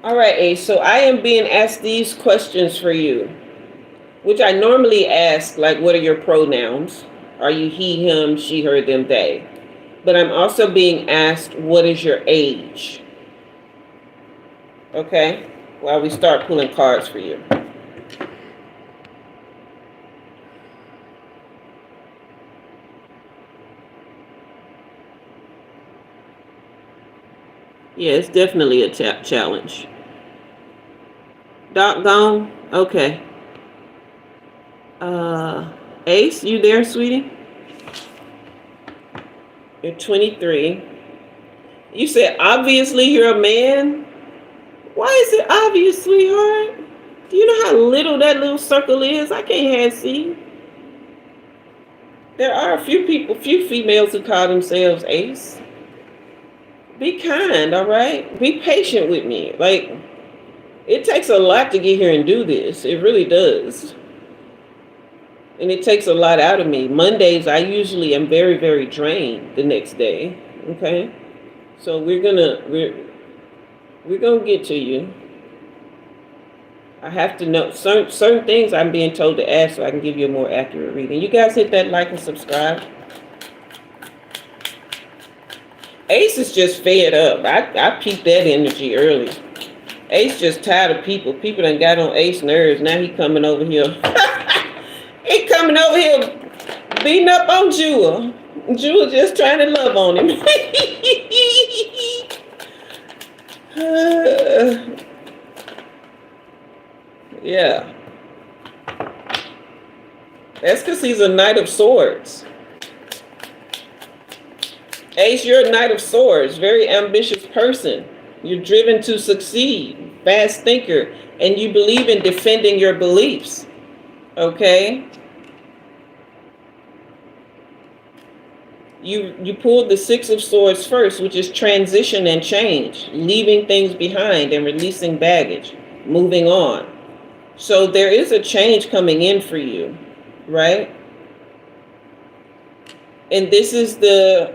All right, Ace, so I am being asked these questions for you, which I normally ask, like, what are your pronouns? Are you he, him, she, her, them, they? But I'm also being asked, what is your age? Okay, while we start pulling cards for you. Yeah, it's definitely a challenge. Doc gone? Okay. Ace, you there, sweetie? You're 23. You said, obviously you're a man? Why is it obvious, sweetheart? Do you know how little that little circle is? I can't have see. There are a few females who call themselves Ace. Be kind, all right? Be patient with me. Like, it takes a lot to get here and do this. It really does. And it takes a lot out of me. Mondays, I usually am very, very drained the next day. Okay? So we're gonna get to you. I have to know certain things I'm being told to ask so I can give you a more accurate reading. You guys hit that like and subscribe. Ace is just fed up. I peeped that energy early. Ace just tired of people. People done got on Ace nerves. Now he coming over here. He coming over here beating up on Jua. Jua just trying to love on him. Yeah. That's because he's a Knight of Swords. Ace, you're a Knight of Swords. Very ambitious person. You're driven to succeed. Fast thinker. And you believe in defending your beliefs. Okay? You pulled the Six of Swords first, which is transition and change. Leaving things behind and releasing baggage. Moving on. So there is a change coming in for you, right? And this is the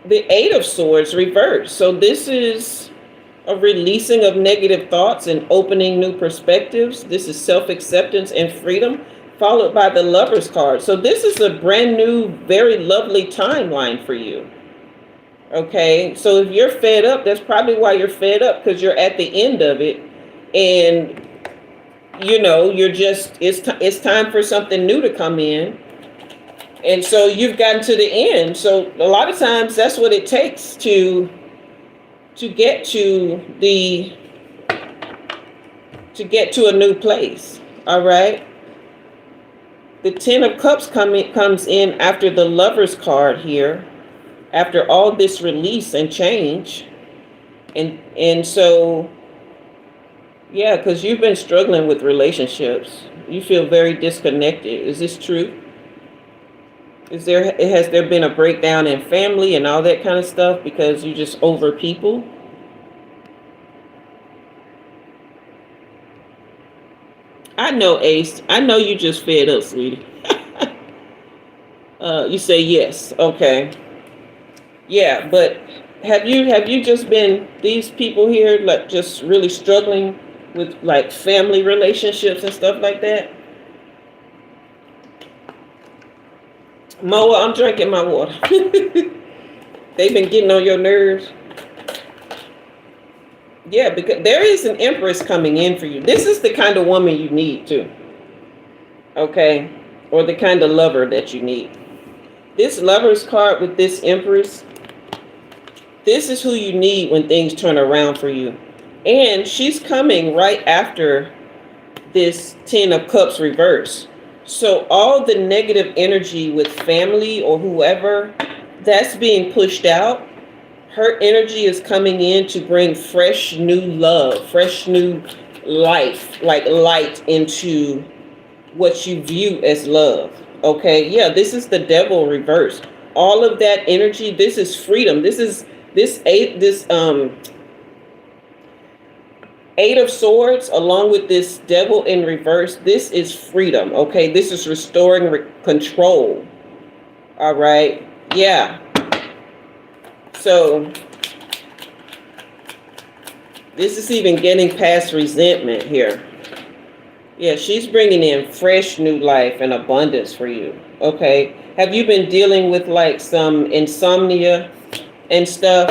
Eight of Swords reversed. So this is a releasing of negative thoughts and opening new perspectives. This is self-acceptance and freedom, followed by the Lover's card. So this is a brand new, very lovely timeline for you. Okay, so if you're fed up, that's probably why you're fed up, because you're at the end of it, and you know, you're just, it's time for something new to come in. And so you've gotten to the end. So a lot of times that's what it takes to get to a new place. All right. The Ten of Cups comes in after the Lover's card here, after all this release and change. And so Yeah, because you've been struggling with relationships. You feel very disconnected. Is this true? Has there been a breakdown in family and all that kind of stuff because you just over people? I know, Ace. I know you just fed up, sweetie. You say yes. Okay. Yeah, but have you just been these people here like just really struggling with like family relationships and stuff like that? Moa, I'm drinking my water. They've been getting on your nerves. Yeah, because there is an empress coming in for you. This is the kind of woman you need too. Okay? Or the kind of lover that you need. This lover's card with this empress, this is who you need when things turn around for you. And she's coming right after this 10 of Cups reverse. So all the negative energy with family or whoever, that's being pushed out. Her energy is coming in to bring fresh new love, fresh new life, like light into what you view as love. Okay, yeah, this is the devil reverse. All of that energy, this is freedom. This is this eight of swords along with this devil in reverse. This is freedom. Okay, this is restoring control. All right, yeah. So this is even getting past resentment here. Yeah, she's bringing in fresh new life and abundance for you. Okay. Have you been dealing with like some insomnia and stuff?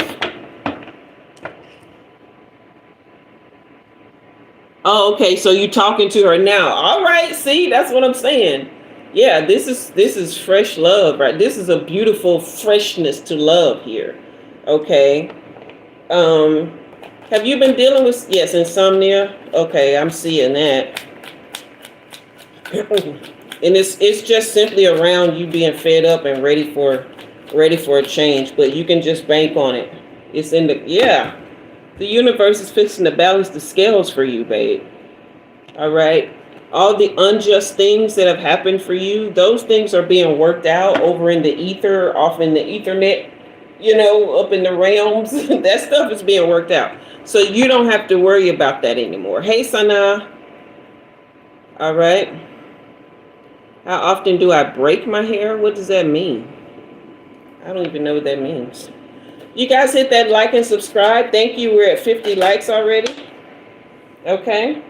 Oh, okay. So you talking to her now. All right. See, that's what I'm saying. Yeah, this is fresh love, right? This is a beautiful freshness to love here. Okay. Have you been dealing with yes, insomnia? Okay, I'm seeing that. And it's just simply around you being fed up and ready for a change, but you can just bank on it. It's in the yeah. The universe is fixing to balance the scales for you, babe. All right. All the unjust things that have happened for you, those things are being worked out over in the ether, off in the ethernet, up in the realms. That stuff is being worked out. So you don't have to worry about that anymore. Hey, Sana. All right. How often do I break my hair? What does that mean? I don't even know what that means. You guys hit that like and subscribe. Thank you. We're at 50 likes already. Okay.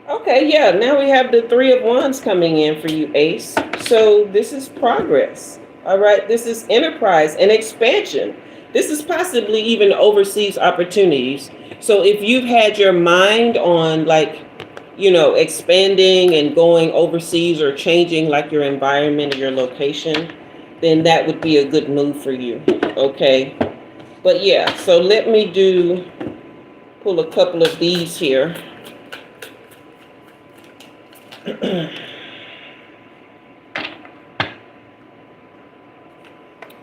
Okay, yeah. Now we have the 3 of Wands coming in for you, Ace. So this is progress. All right. This is enterprise and expansion. This is possibly even overseas opportunities. So if you've had your mind on like, expanding and going overseas or changing like your environment or your location, then that would be a good move for you. Okay. But yeah, so let me pull a couple of these here.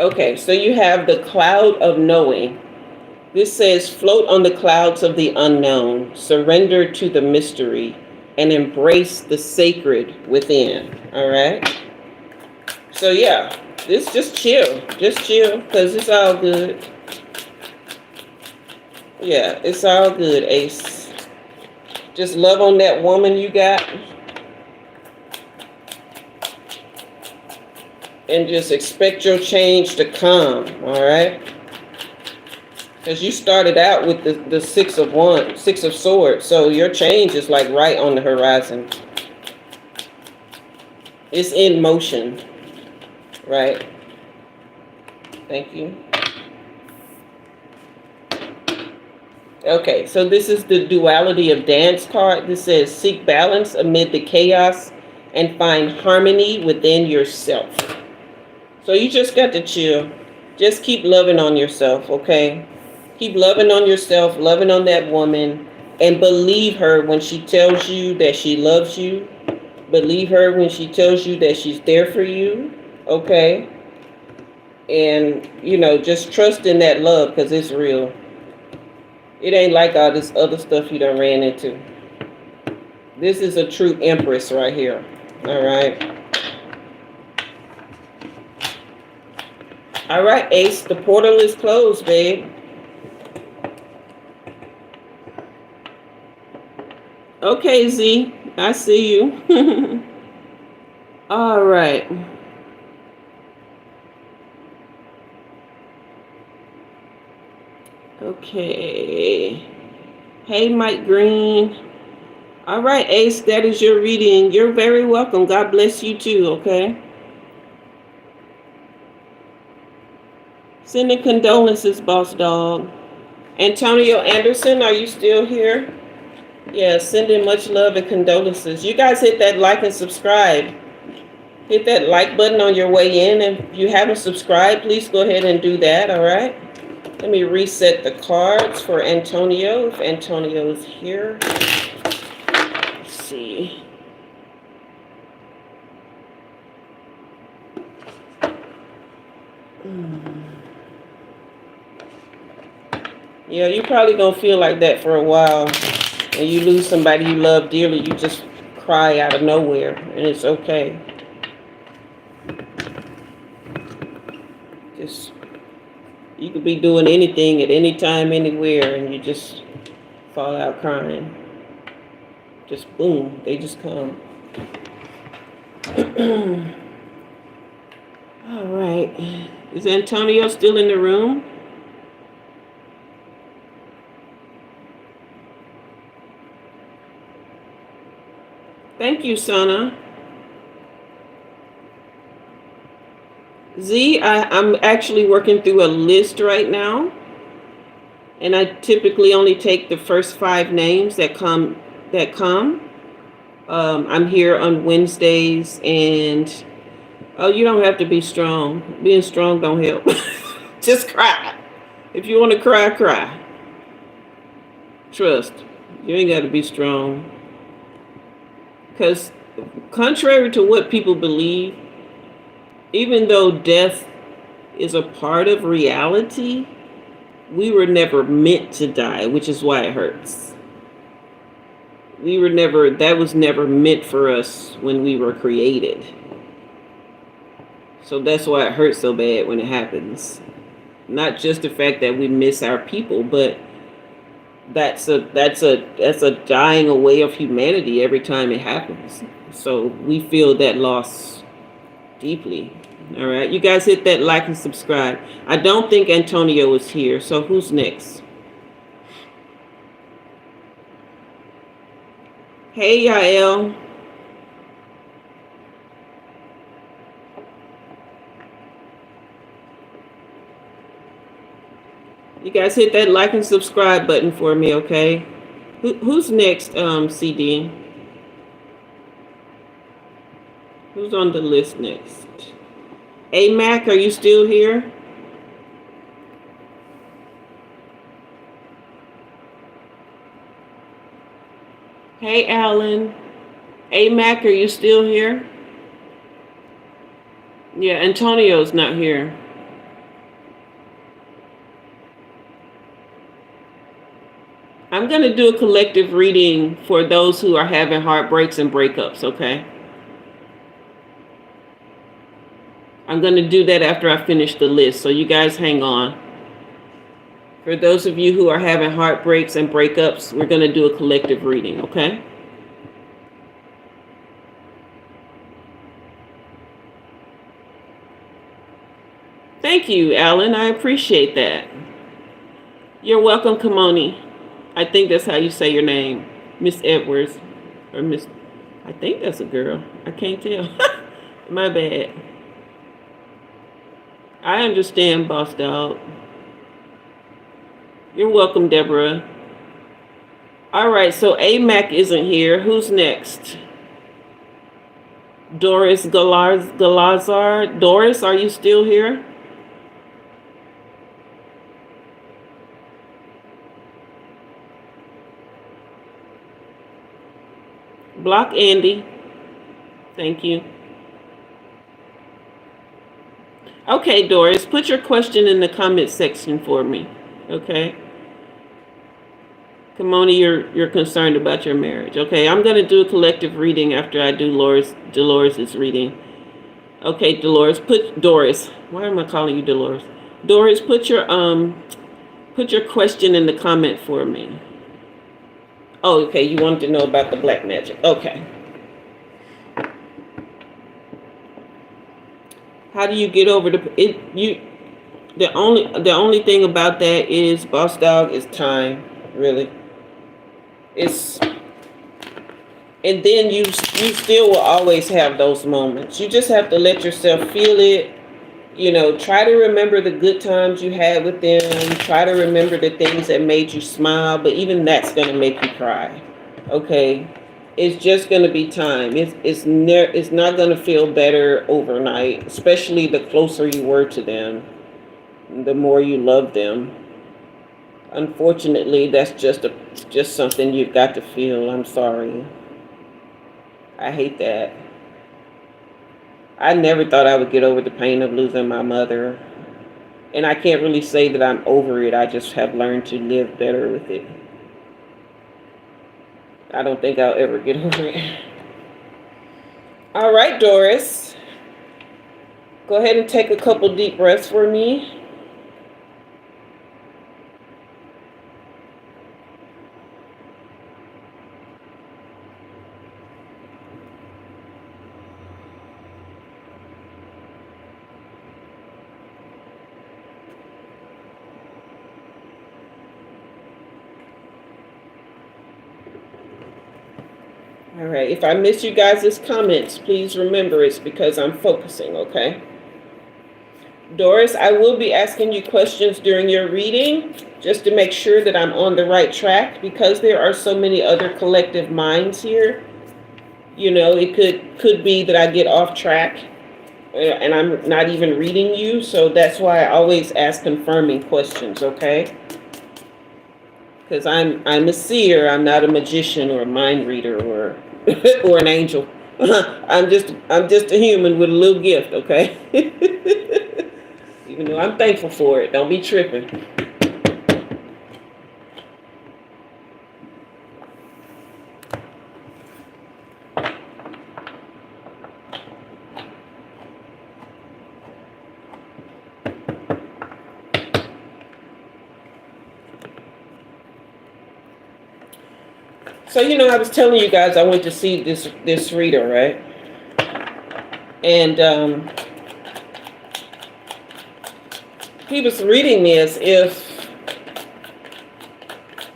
Okay, so you have the cloud of knowing. This says, float on the clouds of the unknown, surrender to the mystery, and embrace the sacred within. All right? So yeah, just chill, because it's all good. Yeah, it's all good, Ace. Just love on that woman you got. And just expect your change to come, all right? Because you started out with the 6 of swords, so your change is like right on the horizon. It's in motion, right? Thank you. Okay, so this is the duality of dance card. This says, seek balance amid the chaos and find harmony within yourself. So you just got to chill. Just keep loving on yourself, okay? Keep loving on yourself, loving on that woman, and believe her when she tells you that she loves you. Believe her when she tells you that she's there for you, okay? And, just trust in that love because it's real. It ain't like all this other stuff you done ran into. This is a true empress right here. All right. All right, Ace. The portal is closed, babe. Okay, Z. I see you. All right. Okay. Hey, Mike Green. All right, Ace, that is your reading. You're very welcome. God bless you too, okay? Sending condolences, boss dog. Antonio Anderson, are you still here? Yeah, sending much love and condolences. You guys hit that like and subscribe. Hit that like button on your way in. And if you haven't subscribed, please go ahead and do that, all right? Let me reset the cards for Antonio, if Antonio is here. Let's see. Yeah, you're probably going to feel like that for a while. And you lose somebody you love dearly, you just cry out of nowhere, and it's okay. Just, you could be doing anything at any time, anywhere, and you just fall out crying. Just boom, they just come. All right. Is Antonio still in the room? Thank you, Sana. Z, I'm actually working through a list right now. And I typically only take the first 5 names that come. I'm here on Wednesdays, and you don't have to be strong. Being strong don't help. Just cry. If you want to cry, cry. Trust. You ain't got to be strong. Because contrary to what people believe, even though death is a part of reality, we were never meant to die, which is why it hurts. That was never meant for us when we were created. So that's why it hurts so bad when it happens. Not just the fact that we miss our people, but that's a dying away of humanity every time it happens. So we feel that loss deeply. All right, you guys hit that like and subscribe. I don't think Antonio is here, so who's next? Hey, Yael. You guys hit that like and subscribe button for me, okay? Who's next, CD? Who's on the list next? Mac, are you still here? Hey, Alan. Mac, are you still here? Yeah, Antonio's not here. I'm going to do a collective reading for those who are having heartbreaks and breakups, okay? I'm going to do that after I finish the list, so you guys hang on. For those of you who are having heartbreaks and breakups, we're going to do a collective reading, okay? Thank you, Alan. I appreciate that. You're welcome, Kimoni. I think that's how you say your name. Miss Edwards. Or Miss... I think that's a girl. I can't tell. My bad. I understand, boss dog. You're welcome, Deborah. All right, so Mac isn't here. Who's next? Doris Galazar. Doris, are you still here? Block Andy. Thank you. Okay, Doris, put your question in the comment section for me. Okay. Kimoni, you're concerned about your marriage. Okay, I'm gonna do a collective reading after I do Dolores's reading. Okay, Dolores, Doris. Why am I calling you Dolores? Doris, put your question in the comment for me. Oh, okay, you wanted to know about the black magic. Okay. How do you get over the only thing about that is, boss dog, is time, really. And then you still will always have those moments. You just have to let yourself feel it. Try to remember the good times you had with them. Try to remember the things that made you smile, but even that's going to make you cry. Okay? It's just going to be time. It's not going to feel better overnight, especially the closer you were to them, the more you love them. Unfortunately, that's just something you've got to feel. I'm sorry. I hate that. I never thought I would get over the pain of losing my mother. And I can't really say that I'm over it. I just have learned to live better with it. I don't think I'll ever get over it. All right, Doris. Go ahead and take a couple deep breaths for me. All right, if I miss you guys' comments, please remember it's because I'm focusing, okay? Doris, I will be asking you questions during your reading just to make sure that I'm on the right track, because there are so many other collective minds here. It could be that I get off track and I'm not even reading you, so that's why I always ask confirming questions, okay? Because I'm a seer. I'm not a magician or a mind reader or or an angel. I'm just a human with a little gift, okay? Even though I'm thankful for it. Don't be tripping. So, I was telling you guys I went to see this reader, right? And he was reading me as if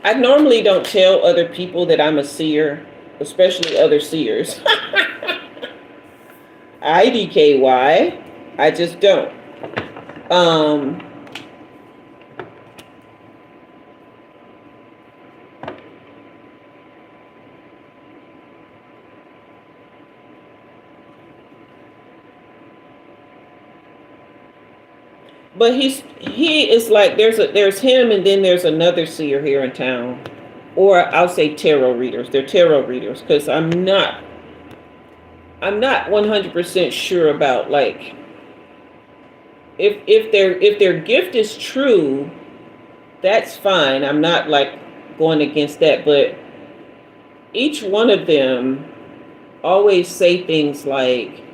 I normally don't tell other people that I'm a seer, especially other seers. IDKY, I just don't. But he is like, there's him, and then there's another seer here in town, or I'll say tarot readers. They're tarot readers, because I'm not 100% sure about, like, if their gift is true, that's fine. I'm not like going against that, but each one of them always say things like,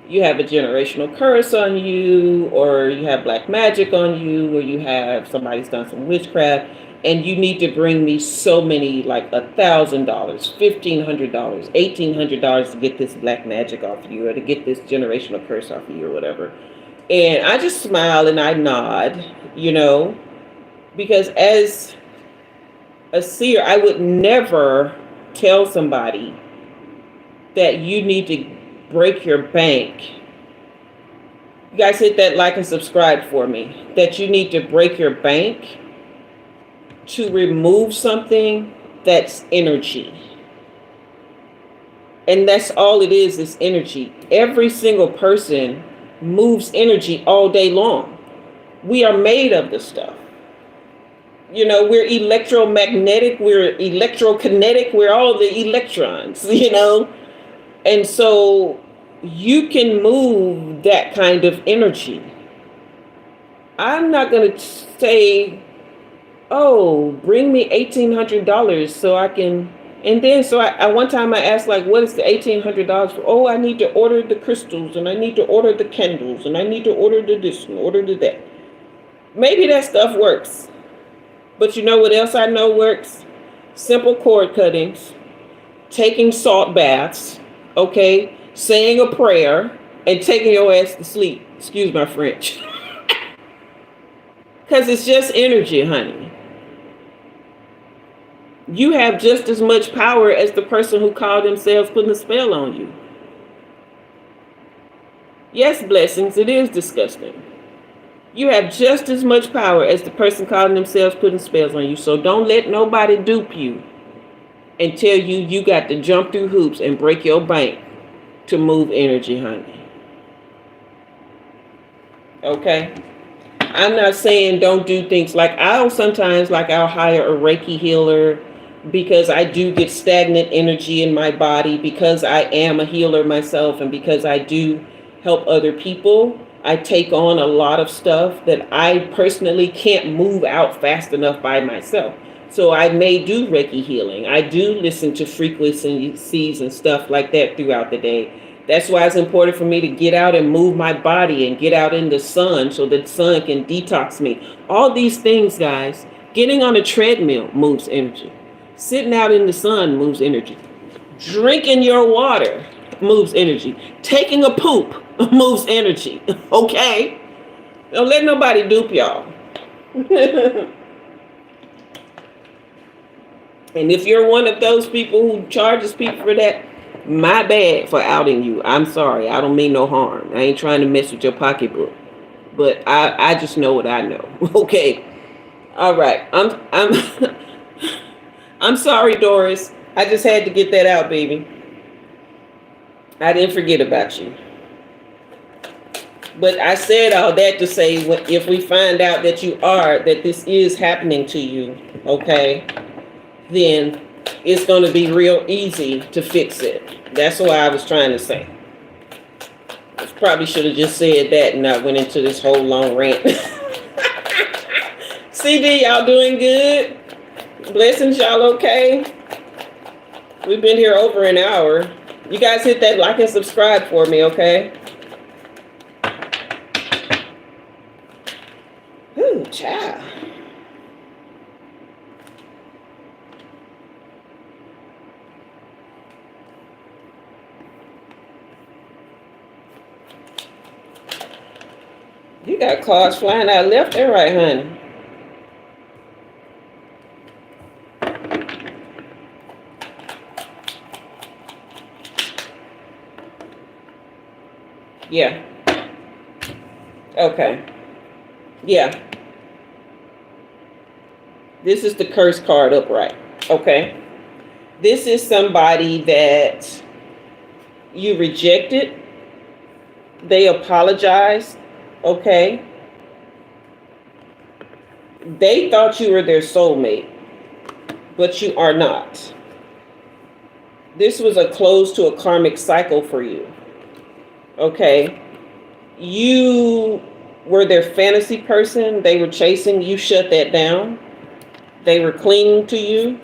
you have a generational curse on you, or you have black magic on you, or you have somebody's done some witchcraft, and you need to bring me so many, like $1,000, $1,500, $1,800 to get this black magic off of you, or to get this generational curse off of you, or whatever. And I just smile and I nod, because as a seer, I would never tell somebody that you need to break your bank. You guys hit that like and subscribe for me. That you need to break your bank to remove something that's energy. And that's all it is energy. Every single person moves energy all day long. We are made of this stuff. We're electromagnetic, we're electrokinetic, we're all the electrons, And so you can move that kind of energy. I'm not going to say oh, bring me $1,800 so I can. And then, so I one time I asked, like, what is the $1,800 for? Oh, I need to order the crystals, and I need to order the candles, and I need to order the this and order the that. Maybe that stuff works. But you know what else I know works? Simple cord cuttings, taking salt baths, okay, saying a prayer, and taking your ass to sleep. Excuse my French. Because it's just energy, honey. You have just as much power as the person who called themselves putting a spell on you. Yes, blessings, it is disgusting. You have just as much power as the person calling themselves putting spells on you. So don't let nobody dupe you and tell you you got to jump through hoops and break your bank to move energy, honey. Okay? I'm not saying don't do things like I'll hire a Reiki healer because I do get stagnant energy in my body, because I am a healer myself, and because I do help other people. I take on a lot of stuff that I personally can't move out fast enough by myself. So I may do Reiki healing. I do listen to frequencies and stuff like that throughout the day. That's why it's important for me to get out and move my body and get out in the sun so that the sun can detox me. All these things, guys. Getting on a treadmill moves energy. Sitting out in the sun moves energy. Drinking your water moves energy. Taking a poop moves energy. Okay? Don't let nobody dupe y'all. And if you're one of those people who charges people for that, my bad for outing you. I'm sorry. I don't mean no harm. I ain't trying to mess with your pocketbook. But I just know what I know. Okay. All right. I'm I'm sorry, Doris. I just had to get that out, baby. I didn't forget about you. But I said all that to say, if we find out that that this is happening to you, okay, then it's going to be real easy to fix it. That's what I was trying to say. I probably should have just said that and not went into this whole long rant. CD, y'all doing good? Blessings, y'all okay? We've been here over an hour. You guys hit that like and subscribe for me, okay? Ooh, child. You got cards flying out left and right, honey. Yeah. Okay. Yeah. This is the curse card upright. Okay. This is somebody that you rejected. They apologized. Okay. They thought you were their soulmate, but you are not. This was a close to a karmic cycle for you. Okay. You were their fantasy person. They were chasing. You shut that down. They were clinging to you,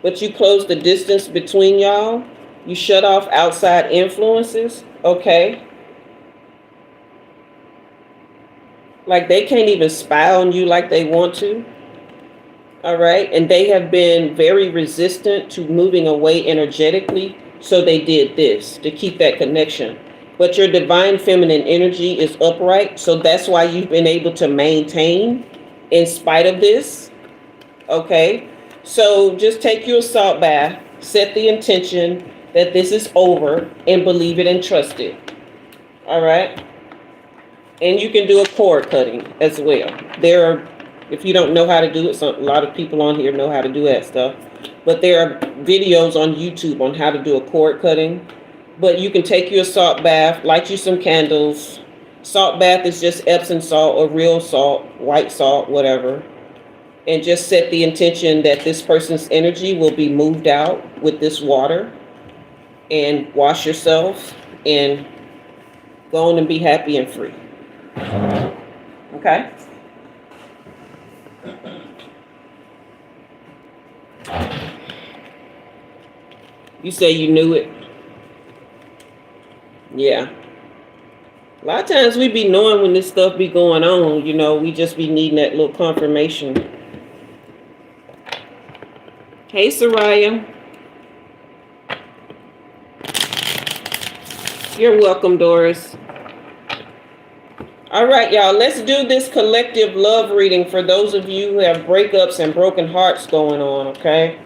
but you closed the distance between y'all. You shut off outside influences. Okay. Like they can't even spy on you like they want to. All right. And they have been very resistant to moving away energetically. So they did this to keep that connection. But your divine feminine energy is upright. So that's why you've been able to maintain in spite of this. Okay. So just take your salt bath, set the intention that this is over, and believe it and trust it. All right. And you can do a cord cutting as well. There are, if you don't know how to do it, a lot of people on here know how to do that stuff. But there are videos on YouTube on how to do a cord cutting. But you can take your salt bath, light you some candles. Salt bath is just Epsom salt or real salt, white salt, whatever. And just set the intention that this person's energy will be moved out with this water. And wash yourself and go on and be happy and free. Okay? You say you knew it? Yeah. A lot of times we be knowing when this stuff be going on, you know, we just be needing that little confirmation. Hey, Soraya. You're welcome, Doris. All right, y'all, let's do this collective love reading for those of you who have breakups and broken hearts going on, okay?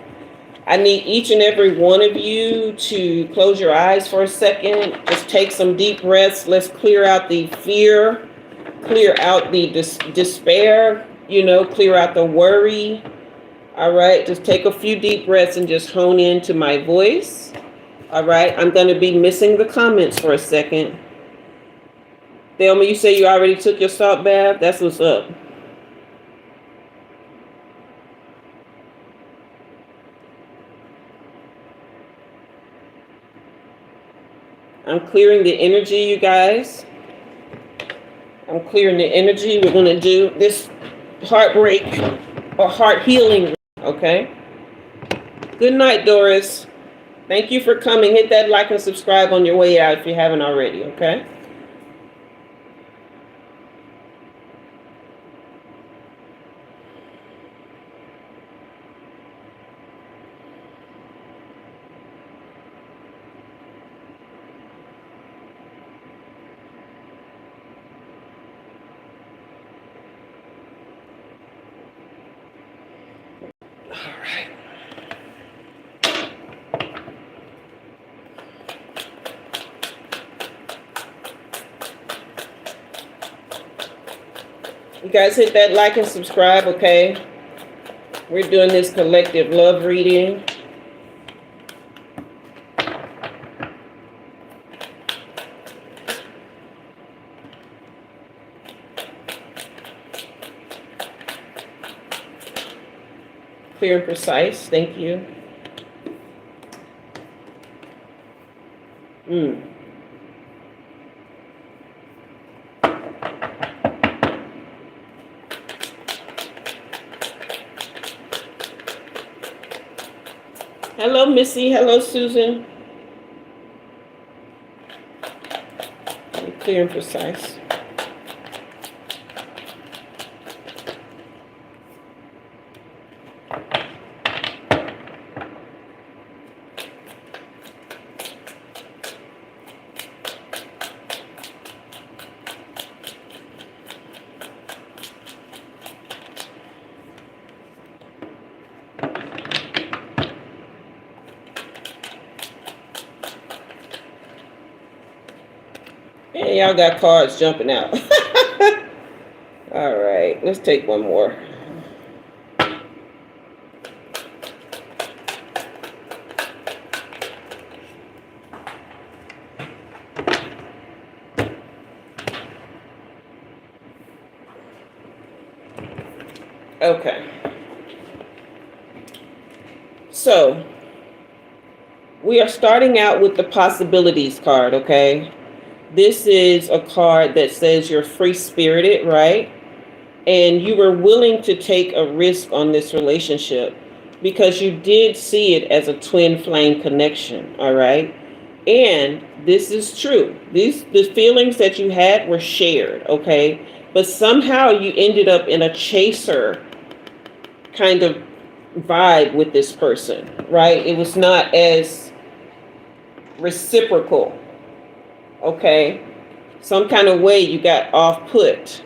I need each and every one of you to close your eyes for a second. Just take some deep breaths. Let's clear out the fear, clear out the despair, you know, clear out the worry. All right, just take a few deep breaths and just hone into my voice. All right, I'm going to be missing the comments for a second. Thelma, you say you already took your salt bath? That's what's up. I'm clearing the energy, you guys. I'm clearing the energy. We're going to do this heartbreak or heart healing, okay? Good night, Doris. Thank you for coming. Hit that like and subscribe on your way out if you haven't already, okay? All right. You guys hit that like and subscribe, okay? We're doing this collective love reading. Clear and precise, thank you. Hello, Missy. Hello, Susan. Clear and precise. And y'all got cards jumping out. All right, let's take one more. Okay. So, we are starting out with the possibilities card, okay? This is a card that says you're free-spirited, right? And you were willing to take a risk on this relationship because you did see it as a twin flame connection, all right? And this is true. The feelings that you had were shared, okay? But somehow you ended up in a chaser kind of vibe with this person, right? It was not as reciprocal, okay? Some kind of way you got off put.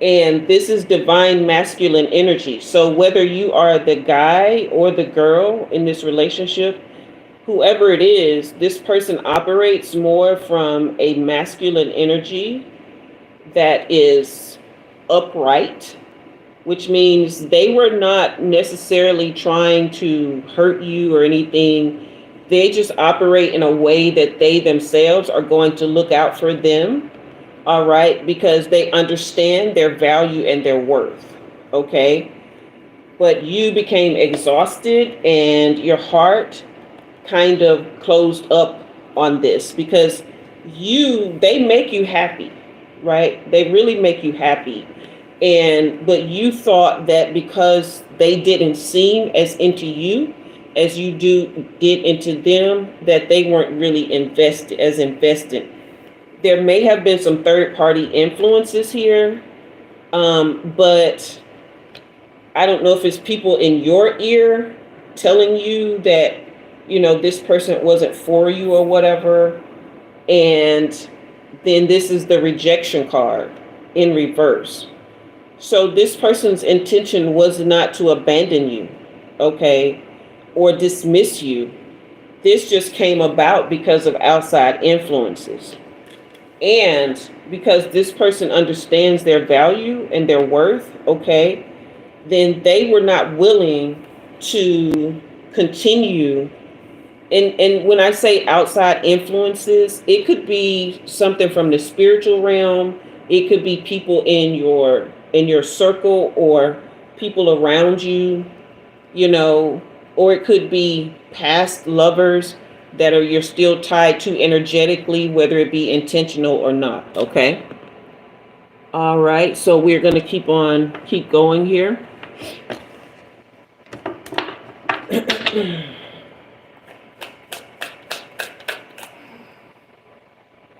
And this is divine masculine energy. So whether you are the guy or the girl in this relationship, whoever it is, this person operates more from a masculine energy that is upright, which means they were not necessarily trying to hurt you or anything. They just operate in a way that they themselves are going to look out for them. All right, because they understand their value and their worth, okay? But you became exhausted and your heart kind of closed up on this because they make you happy, right? They really make you happy. but you thought that because they didn't seem as into you as you did into them, that they weren't really invested. There may have been some third party influences here, but I don't know if it's people in your ear telling you that, this person wasn't for you or whatever. And then this is the rejection card in reverse. So this person's intention was not to abandon you, okay, or dismiss you. This just came about because of outside influences. And because this person understands their value and their worth, okay, then they were not willing to continue. And when I say outside influences, it could be something from the spiritual realm. It could be people in your circle or people around you, or it could be past lovers that you're still tied to energetically, whether it be intentional or not. Okay. All right. So we're going to keep going here.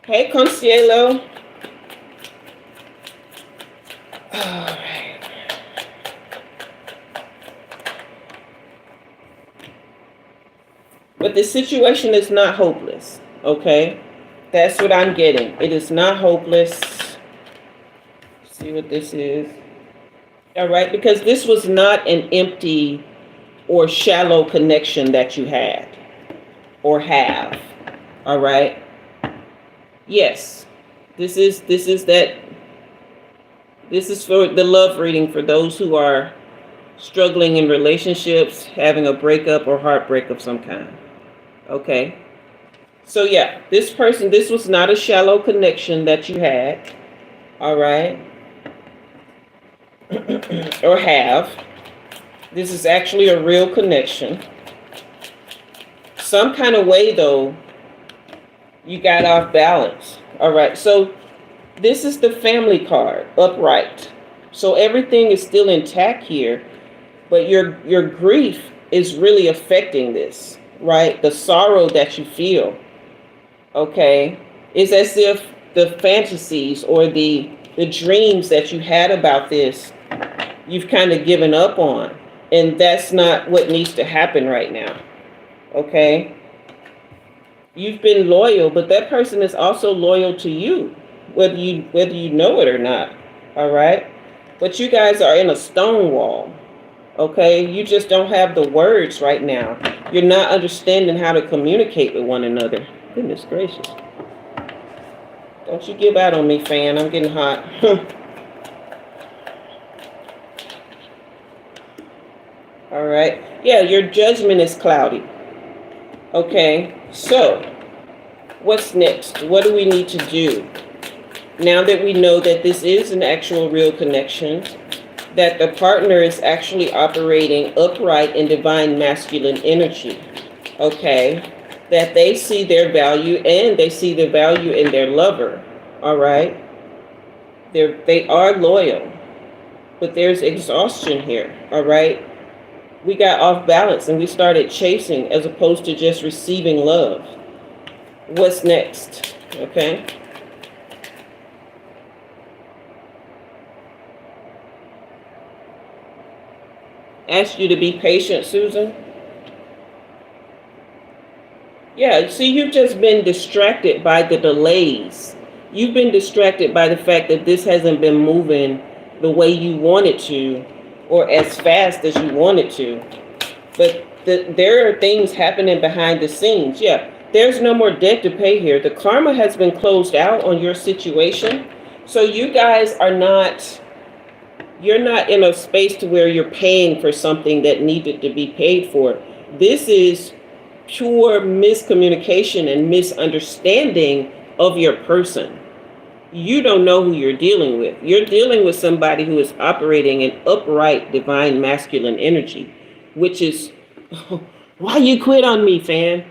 Hey, Consuelo. All right. But the situation is not hopeless, okay? That's what I'm getting. It is not hopeless. Let's see what this is. All right, because this was not an empty or shallow connection that you had or have. All right? Yes. This is for the love reading for those who are struggling in relationships, having a breakup or heartbreak of some kind. Okay. So yeah, this was not a shallow connection that you had. All right. Or have. This is actually a real connection. Some kind of way though, you got off balance. All right. So this is the family card, upright. So everything is still intact here, but your grief is really affecting this, right? The sorrow that you feel, okay, is as if the fantasies or the dreams that you had about this, you've kind of given up on. And that's not what needs to happen right now, okay? You've been loyal, but that person is also loyal to you, whether you know it or not, all right? But you guys are in a stone wall, okay? You just don't have the words right now. You're not understanding how to communicate with one another. Goodness gracious. Don't you give out on me, fan. I'm getting hot. All right. Yeah, your judgment is cloudy. Okay, so what's next? What do we need to do? Now that we know that this is an actual real connection, that the partner is actually operating upright in divine masculine energy, okay, that they see their value and they see the value in their lover, all right? They are loyal, but there's exhaustion here, all right? We got off balance and we started chasing as opposed to just receiving love. What's next? Okay. Asked you to be patient, Susan. Yeah, see, you've just been distracted by the delays. You've been distracted by the fact that this hasn't been moving the way you want it to, or as fast as you want it to. But there are things happening behind the scenes. Yeah, there's no more debt to pay here. The karma has been closed out on your situation. So you guys are not, you're not in a space to where you're paying for something that needed to be paid for. This is pure miscommunication and misunderstanding of your person. You don't know who you're dealing with. You're dealing with somebody who is operating in upright divine masculine energy, which is, why you quit on me, fan?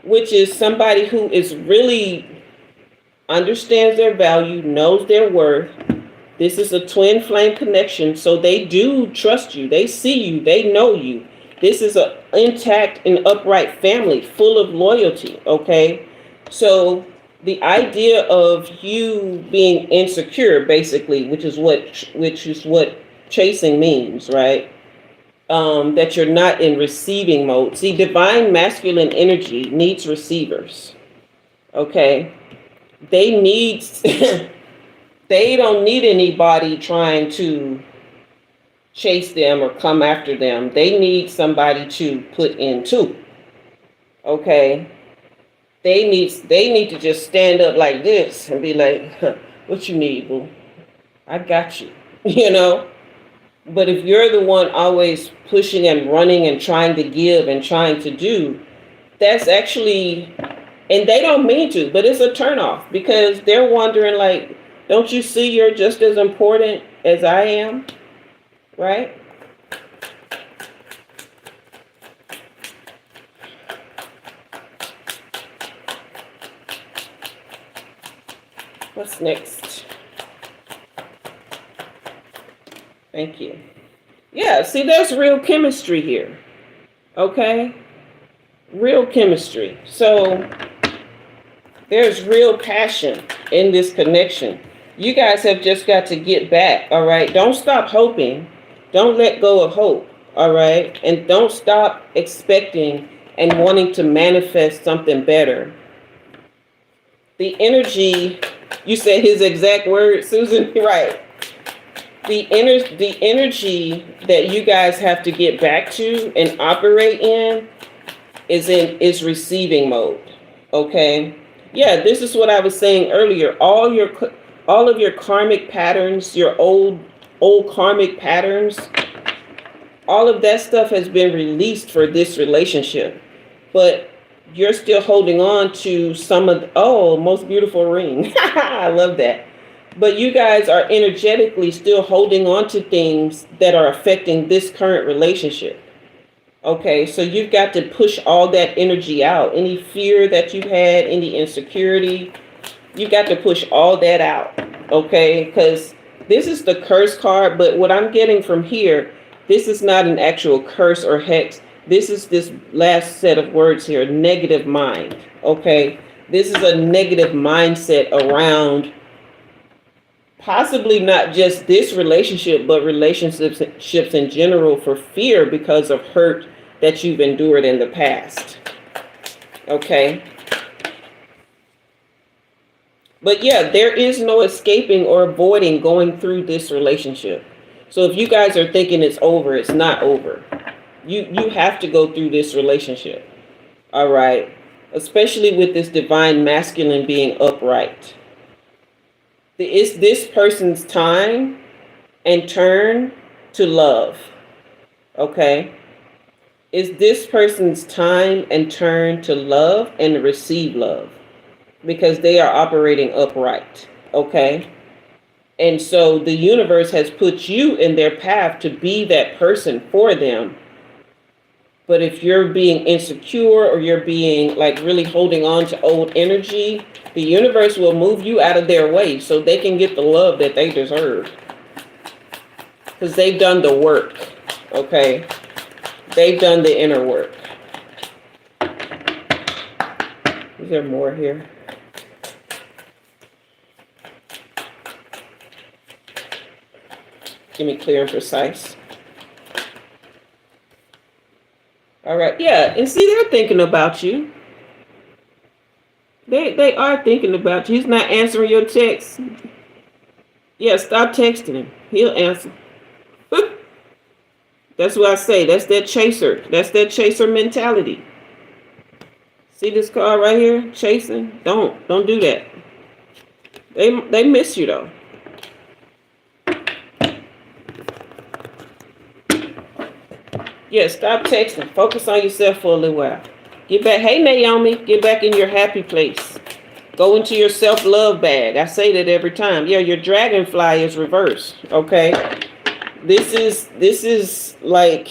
Which is somebody who is really understands their value, knows their worth. This is a twin flame connection, so they do trust you. They see you. They know you. This is an intact and upright family full of loyalty, okay? So the idea of you being insecure, basically, which is what chasing means, right? That you're not in receiving mode. See, divine masculine energy needs receivers, okay? They need... They don't need anybody trying to chase them or come after them. They need somebody to put into. Okay? They need to just stand up like this and be like, huh, what you need, boo? I got you. You know? But if you're the one always pushing and running and trying to give and trying to do, that's actually, and they don't mean to, but it's a turnoff because they're wondering like, don't you see you're just as important as I am? Right? What's next? Thank you. Yeah, see, there's real chemistry here. Okay? Real chemistry. So there's real passion in this connection. You guys have just got to get back, all right? Don't stop hoping. Don't let go of hope, all right? And don't stop expecting and wanting to manifest something better. The energy, you said his exact words, Susan, right? The energy that you guys have to get back to and operate in is receiving mode, okay? Yeah, this is what I was saying earlier. All of your karmic patterns, your old karmic patterns, all of that stuff has been released for this relationship. But you're still holding on to some of most beautiful ring. I love that. But you guys are energetically still holding on to things that are affecting this current relationship. Okay, so you've got to push all that energy out. Any fear that you've had, any insecurity, you got to push all that out, okay? Because this is the curse card, but what I'm getting from here, this is not an actual curse or hex. This is this last set of words here, negative mind, okay? This is a negative mindset around possibly not just this relationship, but relationships in general for fear because of hurt that you've endured in the past, okay? But yeah, there is no escaping or avoiding going through this relationship. So if you guys are thinking it's over, it's not over. You have to go through this relationship. All right. Especially with this divine masculine being upright. It's this person's time and turn to love. Okay. It's this person's time and turn to love and receive love. Because they are operating upright, okay? And so the universe has put you in their path to be that person for them. But if you're being insecure or you're being like really holding on to old energy, the universe will move you out of their way so they can get the love that they deserve. Because they've done the work, okay? They've done the inner work. Is there more here? Give me clear and precise. All right. Yeah. And see, they're thinking about you. They are thinking about you. He's not answering your texts. Yeah, stop texting him. He'll answer. That's what I say. That's that chaser. That's that chaser mentality. See this card right here? Chasing? Don't do that. They miss you though. Yeah, stop texting. Focus on yourself for a little while. Get back. Hey, Naomi, get back in your happy place. Go into your self-love bag. I say that every time. Yeah, your dragonfly is reversed. Okay. This is like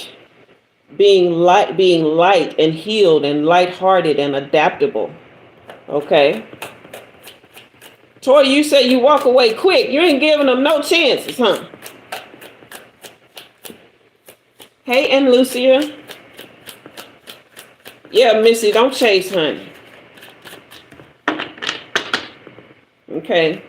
being light and healed and lighthearted and adaptable. Okay. Toy, you say you walk away quick. You ain't giving them no chances, huh? Hey, and Lucia. Yeah, Missy, don't chase, honey. Okay.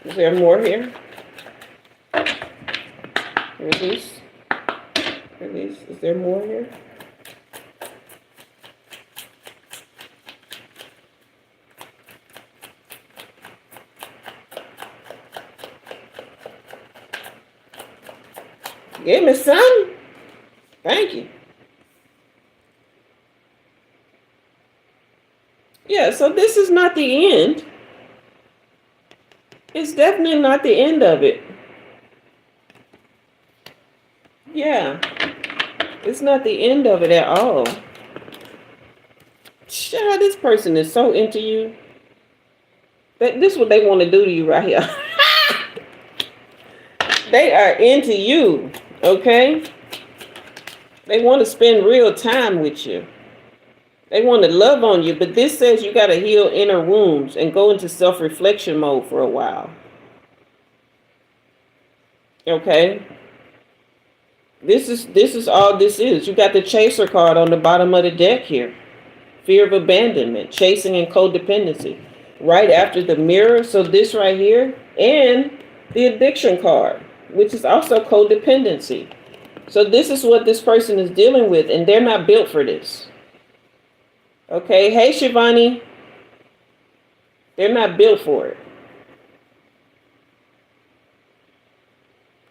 Is there more here? Release. Release. Is there more here? Give me some. Thank you. Yeah, so this is not the end. It's definitely not the end of it. Yeah. It's not the end of it at all. Child, this person is so into you. This is what they want to do to you right here. They are into you, okay? They want to spend real time with you. They want to love on you, but this says you got to heal inner wounds and go into self-reflection mode for a while. Okay? This is all this is. You got the chaser card on the bottom of the deck here. Fear of abandonment, chasing and codependency. Right after the mirror, so this right here, and the addiction card, which is also codependency. So this is what this person is dealing with, and they're not built for this. Okay, hey Shivani. They're not built for it.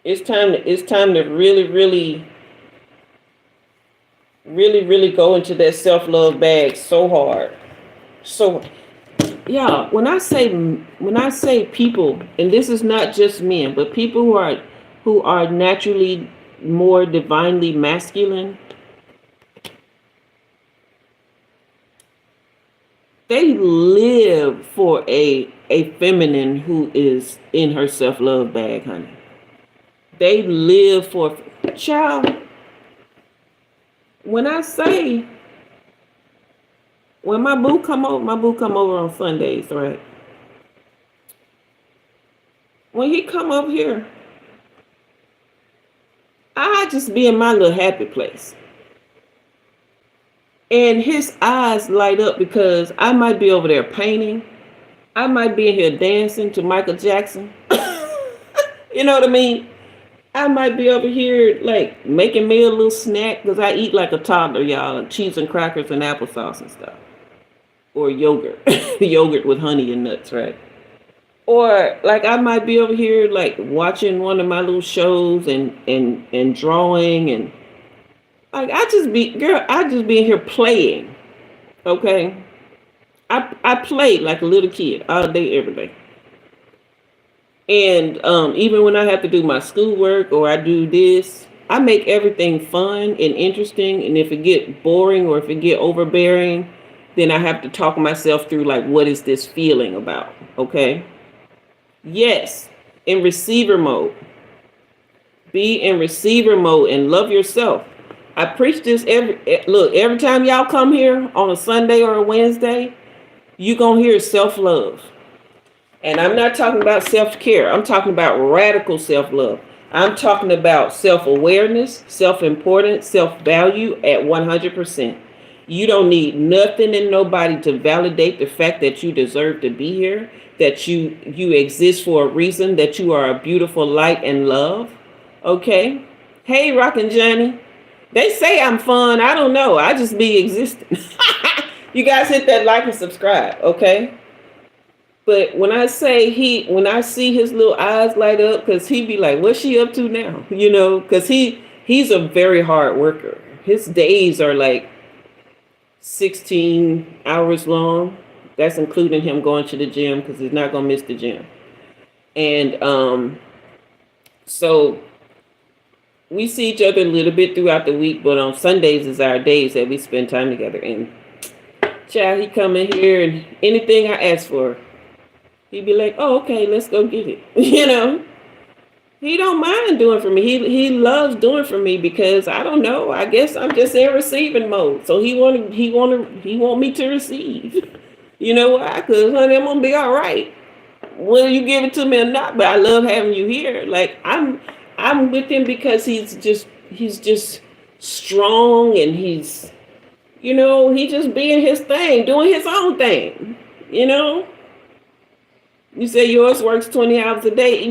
It's time to really go into that self-love bag so hard. So yeah, when I say people, and this is not just men, but people who are naturally more divinely masculine, they live for a feminine who is in her self-love bag, honey. They live for child. When I say, when my boo come over on Sundays, right? When he come up here, I just be in my little happy place. And his eyes light up because I might be over there painting. I might be in here dancing to Michael Jackson. You know what I mean? I might be over here like making me a little snack because I eat like a toddler, y'all, and cheese and crackers and applesauce and stuff. Or yogurt. Yogurt with honey and nuts, right? Or like I might be over here like watching one of my little shows and drawing, and like I just be in here playing. Okay? I play like a little kid all day, every day. And even when I have to do my schoolwork or I do this, I make everything fun and interesting. And if it get boring or if it get overbearing, then I have to talk myself through like, what is this feeling about? Okay. Yes. In receiver mode. Be in receiver mode and love yourself. I preach this every time y'all come here on a Sunday or a Wednesday, you gonna hear self-love. And I'm not talking about self-care. I'm talking about radical self-love. I'm talking about self-awareness, self-importance, self-value at 100%. You don't need nothing and nobody to validate the fact that you deserve to be here, that you exist for a reason, that you are a beautiful light and love. Okay? Hey, Rockin' Johnny. They say I'm fun. I don't know. I just be existing. You guys hit that like and subscribe, okay? But when I say when I see his little eyes light up, because he be like, what's she up to now? You know, because he's a very hard worker. His days are like 16 hours long. That's including him going to the gym because he's not going to miss the gym. And so we see each other a little bit throughout the week, but on Sundays is our days that we spend time together. And child, he come in here and anything I ask for, he'd be like, oh, okay, let's go get it. You know? He don't mind doing for me. He loves doing for me because I don't know. I guess I'm just in receiving mode. So he want me to receive. You know why? Because honey, I'm gonna be all right. Whether you give it to me or not, but I love having you here. Like I'm with him because he's just strong, and he's, he just being his thing, doing his own thing. You know, you say yours works 20 hours a day.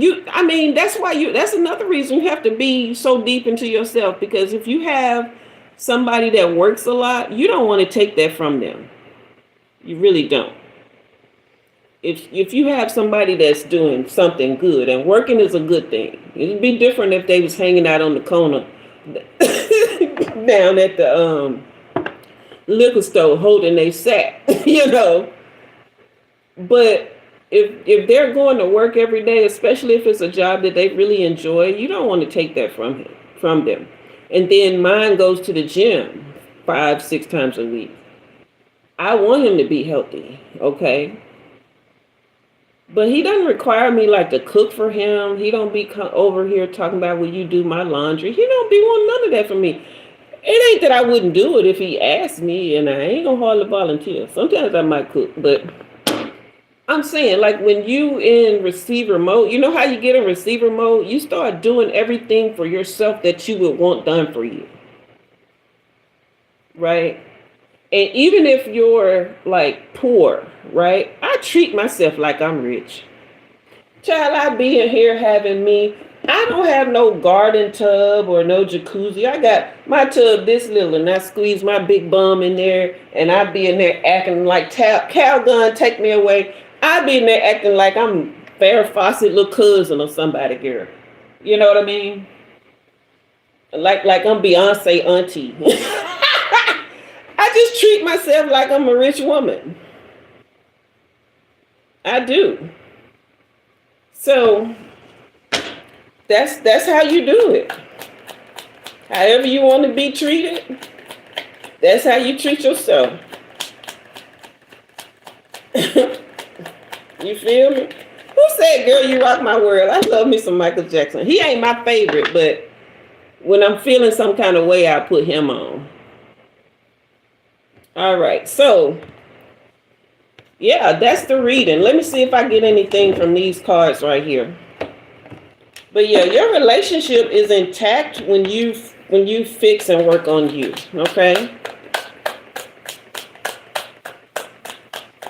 That's another reason you have to be so deep into yourself, because if you have somebody that works a lot, you don't want to take that from them. You really don't. If you have somebody that's doing something good, and working is a good thing. It'd be different if they was hanging out on the corner down at the liquor store holding a sack, But if they're going to work every day, especially if it's a job that they really enjoy, you don't want to take that from them. And then mine goes to the gym 5-6 times a week. I want him to be healthy, okay? But he doesn't require me like to cook for him. He don't be over here talking about, will you do my laundry? He don't be wanting none of that from me. It ain't that I wouldn't do it if he asked me, and I ain't gonna hardly volunteer. Sometimes I might cook, but I'm saying, like, when you in receiver mode, you know how you get in receiver mode? You start doing everything for yourself that you would want done for you. Right? And even if you're like poor, right? I treat myself like I'm rich. Child, I be in here having me. I don't have no garden tub or no jacuzzi. I got my tub this little, and I squeeze my big bum in there, and I be in there acting like Calgon, take me away. I be in there acting like I'm Farrah Fawcett little cousin or somebody, girl. You know what I mean? Like I'm Beyonce auntie. I just treat myself like I'm a rich woman. I do. So that's how you do it. However you want to be treated, that's how you treat yourself. You feel me? Who said, girl, you rock my world? I love me some Michael Jackson. He ain't my favorite, but when I'm feeling some kind of way, I put him on. All right, so yeah, that's the reading. Let me see if I get anything from these cards right here. But yeah, your relationship is intact when you fix and work on you. Okay.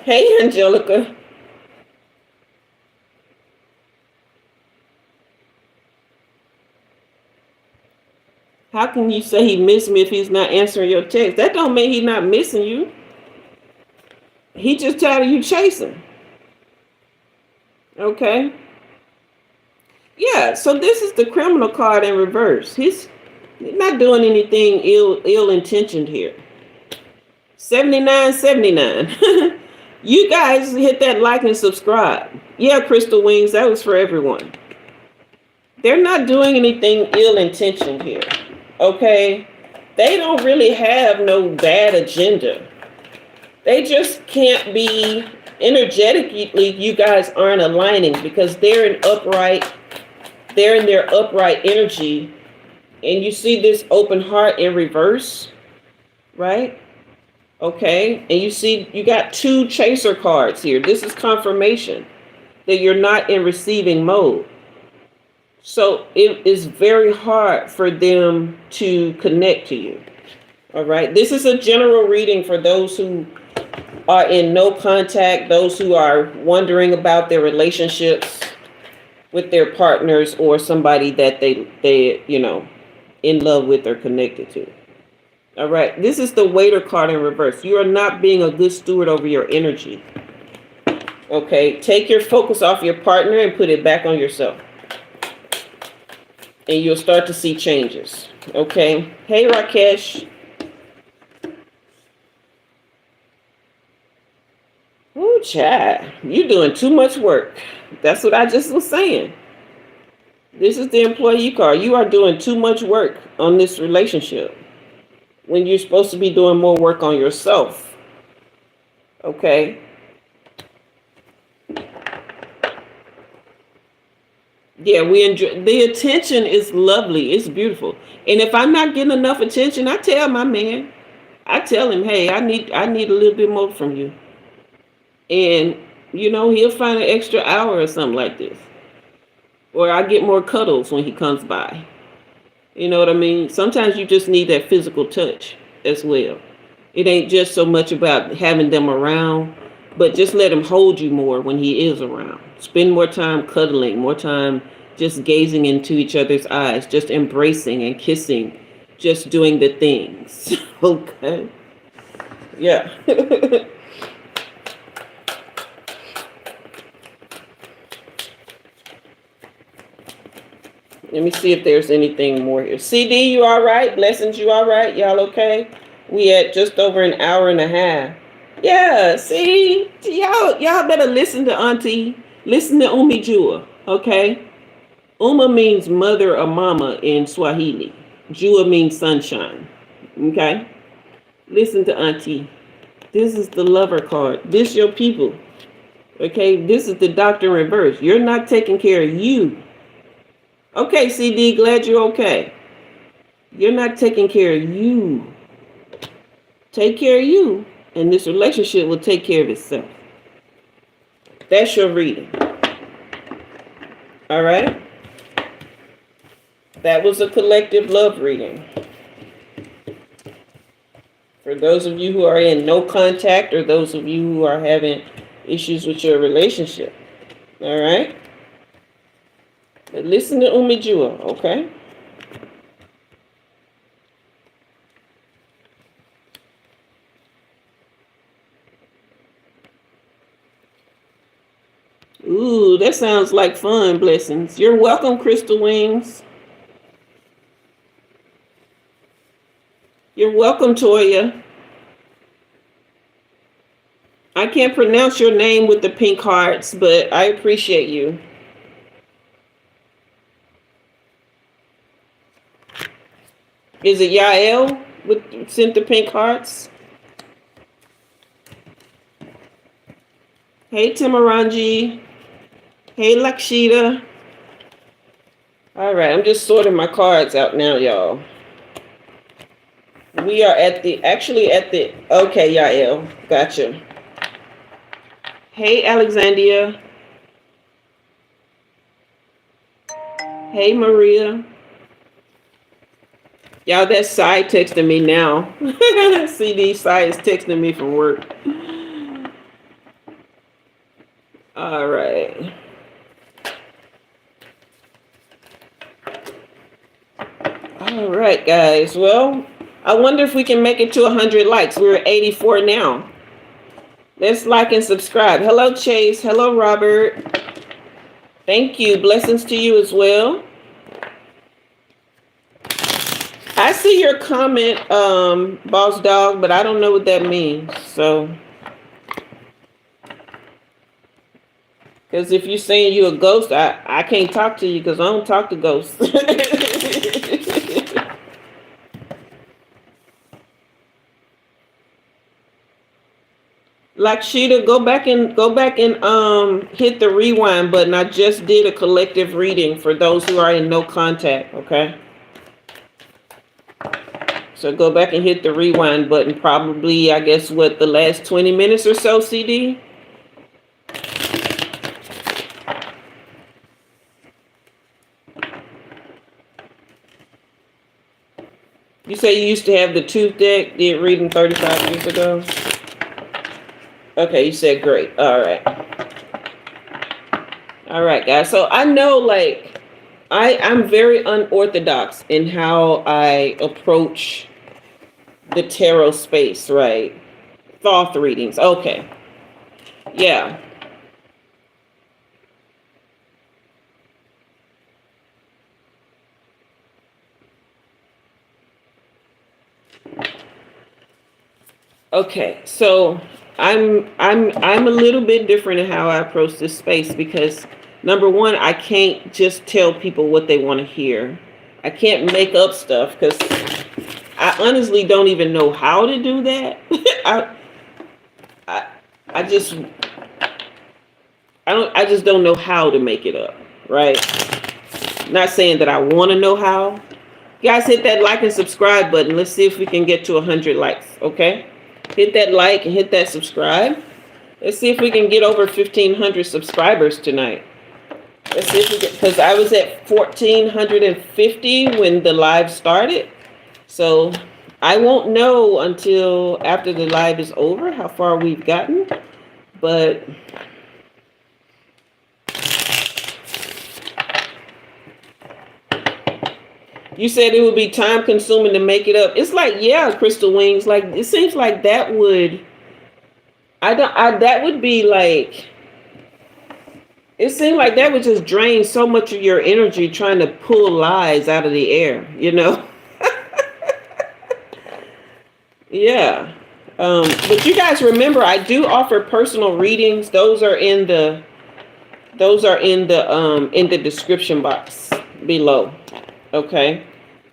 Hey, Angelica. How can you say he missed me if he's not answering your text? That don't mean he's not missing you. He just tired of you chasing. Okay. Yeah, so this is the criminal card in reverse. He's not doing anything ill-intentioned here. 7979. You guys hit that like and subscribe. Yeah, Crystal Wings, that was for everyone. They're not doing anything ill-intentioned here. Okay? They don't really have no bad agenda. They just can't be energetically, you guys aren't aligning because they're in their upright energy. And you see this open heart in reverse, right? Okay. And you see, you got 2 chaser cards here. This is confirmation that you're not in receiving mode. So it is very hard for them to connect to you. All right. This is a general reading for those who are in no contact, those who are wondering about their relationships with their partners or somebody that they in love with or connected to. All right. This is the waiter card in reverse. You are not being a good steward over your energy. Okay. Take your focus off your partner and put it back on yourself. And you'll start to see changes. Okay. Hey, Rakesh. Ooh, child. You're doing too much work. That's what I just was saying. This is the employee card. You are doing too much work on this relationship when you're supposed to be doing more work on yourself. Okay. Yeah, we enjoy the attention is lovely. It's beautiful. And if I'm not getting enough attention, I tell my man. I tell him, hey, I need a little bit more from you. And he'll find an extra hour or something like this. Or I get more cuddles when he comes by. You know what I mean? Sometimes you just need that physical touch as well. It ain't just so much about having them around, but just let him hold you more when he is around. Spend more time cuddling, more time just gazing into each other's eyes, just embracing and kissing, just doing the things. Okay. Yeah. Let me see if there's anything more here. CD, you all right? Blessings, you all right? Y'all okay? We at just over an hour and a half. Yeah, see? Y'all better listen to Auntie. Listen to Umi Jua, okay? Uma means mother or mama in Swahili. Jua means sunshine, okay? Listen to Auntie. This is the lover card. This your people, okay? This is the doctor in reverse. You're not taking care of you. Okay, CD, glad you're okay. You're not taking care of you. Take care of you, and this relationship will take care of itself. That's your reading. All right? That was a collective love reading. For those of you who are in no contact or those of you who are having issues with your relationship. All right? But listen to Umi Jua, okay? Ooh, that sounds like fun, blessings. You're welcome, Crystal Wings. You're welcome, Toya. I can't pronounce your name with the pink hearts, but I appreciate you. Is it Yael with sent the pink hearts? Hey, Timaranji. Hey, Lakshita. All right, I'm just sorting my cards out now, y'all. We are okay, Yael. Gotcha. Hey, Alexandria. Hey, Maria. Y'all, that Sai texting me now. CD Sai is texting me from work. All right. All right, guys. Well, I wonder if we can make it to 100 likes. We're at 84 now. Let's like and subscribe. Hello, Chase. Hello, Robert. Thank you. Blessings to you as well. I see your comment, Boss Dog, but I don't know what that means. So, because if you're saying you're a ghost, I can't talk to you because I don't talk to ghosts. Lakshita, go back and hit the rewind button. I just did a collective reading for those who are in no contact, okay? So go back and hit the rewind button. Probably, I guess, what, the last 20 minutes or so, CD? You say you used to have the tooth deck, did reading 35 years ago? Okay, you said great. All right. All right, guys. So I know, like, I'm very unorthodox in how I approach the tarot space, right? Thought readings. Okay. Yeah. Okay. So I'm a little bit different in how I approach this space because number one, I can't just tell people what they want to hear. I can't make up stuff because I honestly don't even know how to do that. I just don't know how to make it up, right? Not saying that I want to know how. Guys, hit that like and subscribe button. Let's see if we can get to 100 likes, okay? Hit that like and hit that subscribe. Let's see if we can get over 1,500 subscribers tonight. Let's see if we get, because I was at 1,450 when the live started. So I won't know until after the live is over how far we've gotten. But you said it would be time consuming to make it up. It's like, yeah, Crystal Wings. Like, it seems like that would, that would be like, it seemed like that would just drain so much of your energy trying to pull lies out of the air, you know? Yeah. But you guys remember, I do offer personal readings. Those are in the in the description box below. Okay.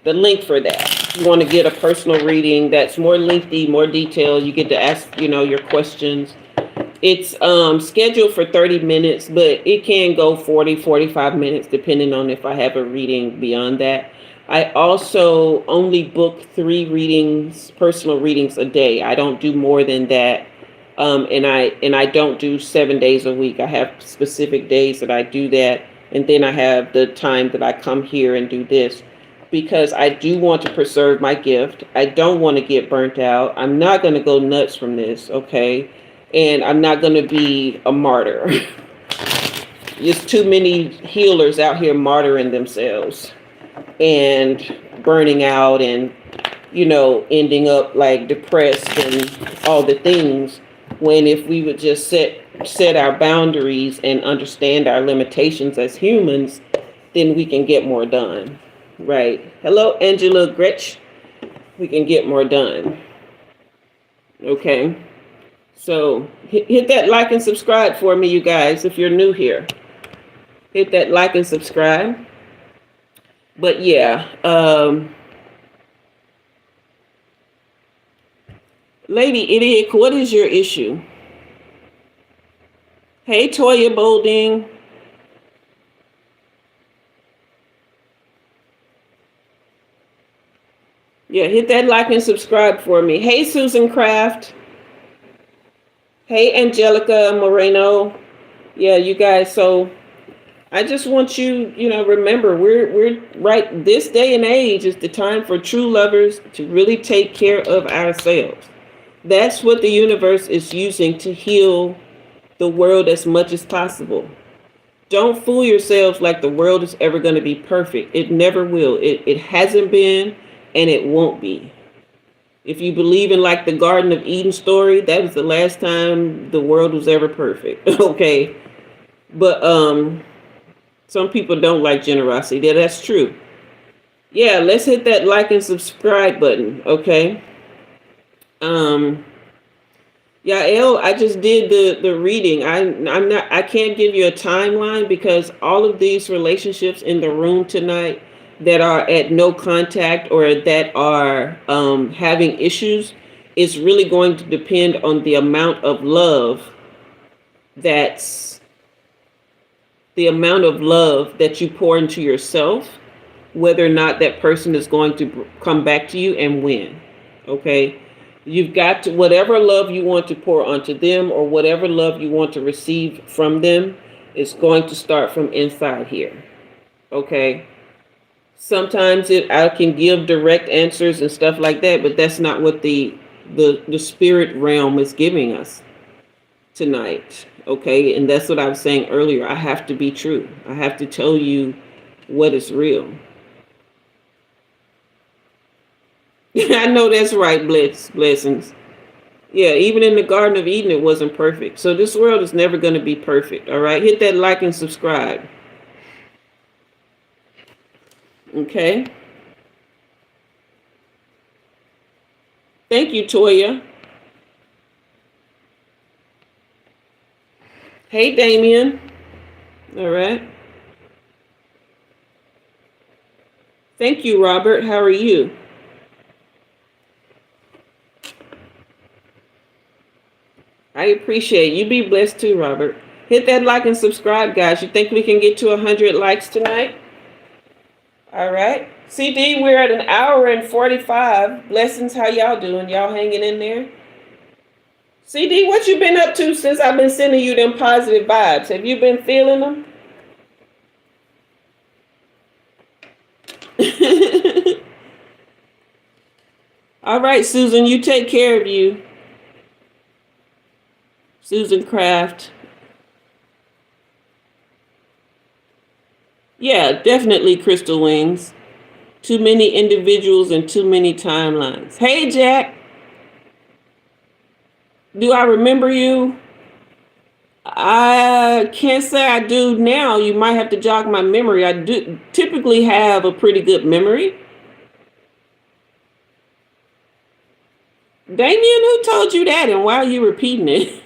The link for that. If you want to get a personal reading that's more lengthy, more detailed, you get to ask, your questions. It's scheduled for 30 minutes, but it can go 40, 45 minutes, depending on if I have a reading beyond that. I also only book 3 readings, personal readings a day. I don't do more than that. And I don't do 7 days a week. I have specific days that I do that. And then I have the time that I come here and do this, because I do want to preserve my gift. I don't want to get burnt out. I'm not going to go nuts from this, okay? And I'm not going to be a martyr. There's too many healers out here martyring themselves and burning out and, ending up like depressed and all the things, when if we would just set our boundaries and understand our limitations as humans, then we can get more done. Right. Hello, Angela Gretsch. We can get more done. Okay. So hit that like and subscribe for me, you guys, if you're new here. Hit that like and subscribe. But yeah, Lady Idiot, what is your issue? Hey, Toya Bolding. Yeah, hit that like and subscribe for me. Hey, Susan Craft. Hey, Angelica Moreno. Yeah, you guys. So I just want you, remember, we're right. This day and age is the time for true lovers to really take care of ourselves. That's what the universe is using to heal the world as much as possible. Don't fool yourselves like the world is ever going to be perfect. It never will. It hasn't been, and it won't be. If you believe in like the Garden of Eden story, that was the last time the world was ever perfect. Okay. But some people don't like generosity. Yeah, that's true. Yeah, let's hit that like and subscribe button. Okay. Yeah, Elle, I just did the reading. I can't give you a timeline, because all of these relationships in the room tonight that are at no contact or that are having issues, is really going to depend on the amount of love that you pour into yourself, whether or not that person is going to come back to you and when. Okay. You've got to, whatever love you want to pour onto them or whatever love you want to receive from them, is going to start from inside here. Okay. Sometimes I can give direct answers and stuff like that, but that's not what the spirit realm is giving us tonight. Okay. And that's what I was saying earlier. I have to be true. I have to tell you what is real. I know that's right, blessings. Yeah, even in the Garden of Eden, it wasn't perfect. So this world is never going to be perfect. All right. Hit that like and subscribe. Okay. Thank you, Toya. Hey, Damien. All right. Thank you, Robert. How are you? I appreciate you. Be blessed too, Robert. Hit that like and subscribe, guys. You think we can get to 100 likes tonight? All right. CD, we're at an hour and 45. Blessings, how y'all doing? Y'all hanging in there? CD, what you been up to since I've been sending you them positive vibes? Have you been feeling them? All right, Susan, you take care of you. Susan Kraft. Yeah, definitely Crystal Wings. Too many individuals and too many timelines. Hey, Jack. Do I remember you? I can't say I do now. You might have to jog my memory. I do typically have a pretty good memory. Damien, who told you that and why are you repeating it?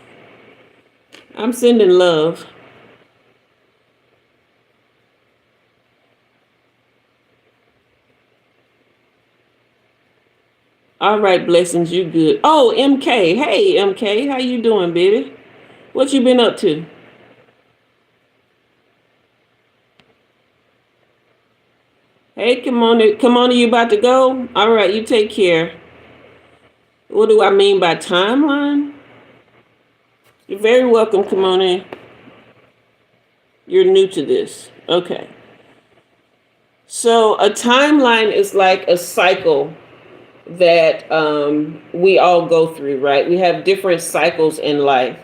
I'm sending love. All right, blessings, you good. Oh, MK. Hey, MK, how you doing, baby? What you been up to? Hey, come on, you about to go? All right, you take care. What do I mean by timeline? You're very welcome, Kimona. You're new to this. Okay. So a timeline is like a cycle that we all go through, right? We have different cycles in life.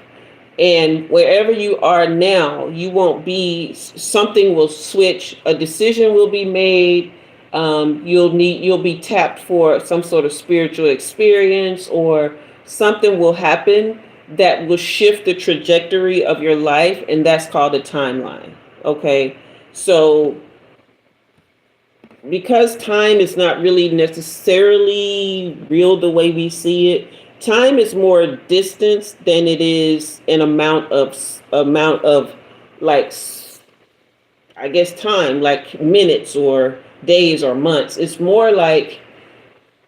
And wherever you are now, you won't be, something will switch, a decision will be made. You'll be tapped for some sort of spiritual experience, or something will happen that will shift the trajectory of your life. And that's called a timeline. Okay. So because time is not really necessarily real the way we see it, time is more distance than it is an amount of like, I guess, time, like minutes or days or months. It's more like,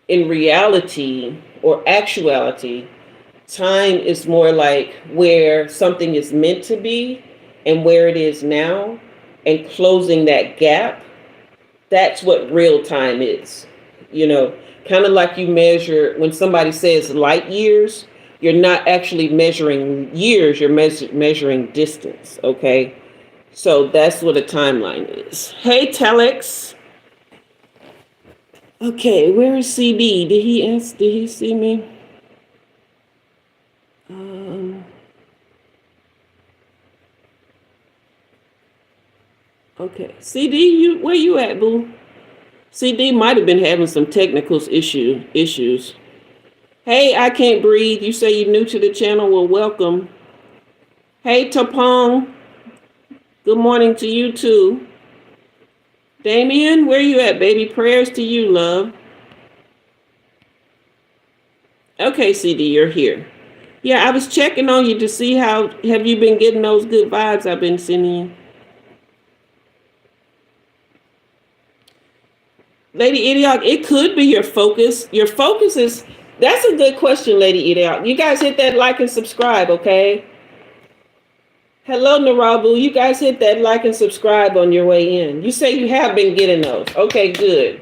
in reality or actuality, time is more like where something is meant to be and where it is now, and closing that gap. That's what real time is. Kind of like you measure, when somebody says light years, you're not actually measuring years, you're measuring distance. Okay. So that's what a timeline is. Hey, Telex. Okay, where is CD? Did he see me? Okay. CD, where you at, boo? CD might have been having some technical issues. Hey, I can't breathe. You say you're new to the channel. Well, welcome. Hey, Tapong. Good morning to you too. Damien, where you at, baby? Prayers to you, love. Okay, CD, you're here. Yeah, I was checking on you to see how have you been getting those good vibes I've been sending you. Lady Idiot, it could be your focus. Your focus is, that's a good question, Lady Idiot. You guys hit that like and subscribe, okay? Hello, Narabu. You guys hit that like and subscribe on your way in. You say you have been getting those. Okay, good.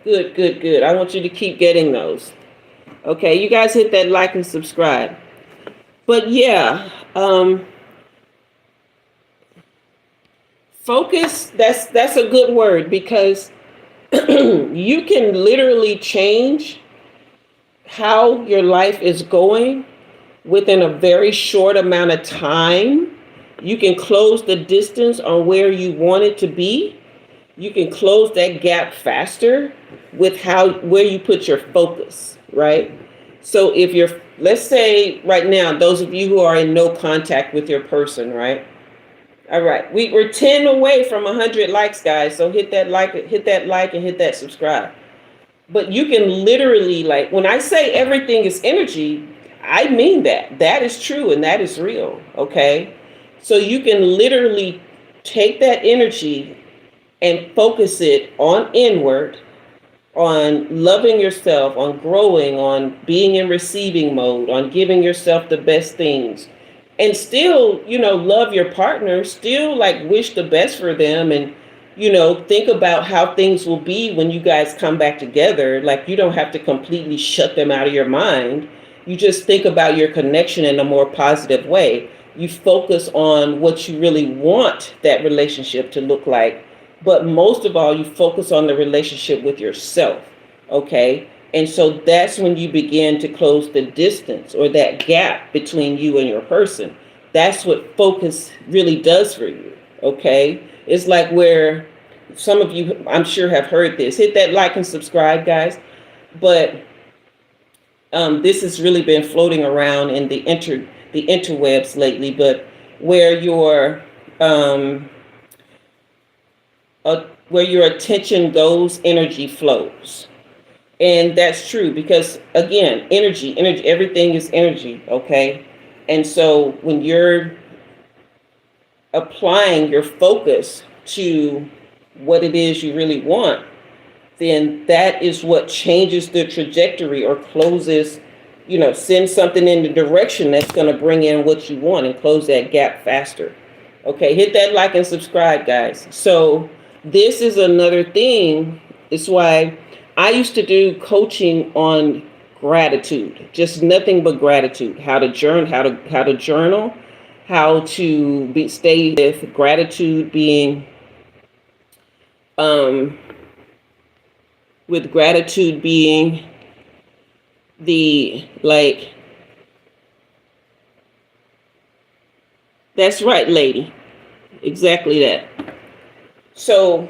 Good. I want you to keep getting those. Okay, you guys hit that like and subscribe. But yeah, focus, that's a good word, because you can literally change how your life is going within a very short amount of time. You can close the distance on where you want it to be. You can close that gap faster with where you put your focus, right? So let's say right now, those of you who are in no contact with your person, right? All right, we're 10 away from 100 likes, guys. So hit that like, and hit that subscribe. But you can literally, like, when I say everything is energy, I mean that. That is true and that is real, okay? So you can literally take that energy and focus it on inward, on loving yourself, on growing, on being in receiving mode, on giving yourself the best things. And still, love your partner, still like wish the best for them, and, think about how things will be when you guys come back together. Like, you don't have to completely shut them out of your mind. You just think about your connection in a more positive way. You focus on what you really want that relationship to look like. But most of all, you focus on the relationship with yourself. Okay. And so that's when you begin to close the distance or that gap between you and your person. That's what focus really does for you. Okay. It's like where some of you, I'm sure, have heard this. Hit that like and subscribe, guys. But this has really been floating around in the interwebs lately. But where your where your attention goes, energy flows. And that's true because, again, energy, everything is energy. Okay. And so when you're applying your focus to what it is you really want, then that is what changes the trajectory or closes, send something in the direction that's going to bring in what you want and close that gap faster. Okay, hit that like and subscribe, guys. So this is another thing. It's why I used to do coaching on gratitude, just nothing but gratitude. How to journal, how to stay with gratitude, being with gratitude being the, like, that's right, lady, exactly that. So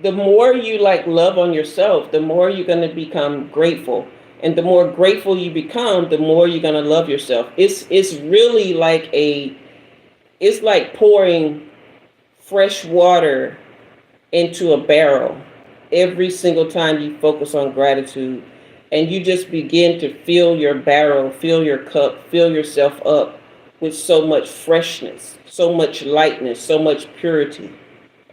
the more you love on yourself, the more you're going to become grateful. And the more grateful you become, the more you're going to love yourself. It's really it's like pouring fresh water into a barrel every single time you focus on gratitude. And you just begin to fill your barrel, fill your cup, fill yourself up with so much freshness, so much lightness, so much purity.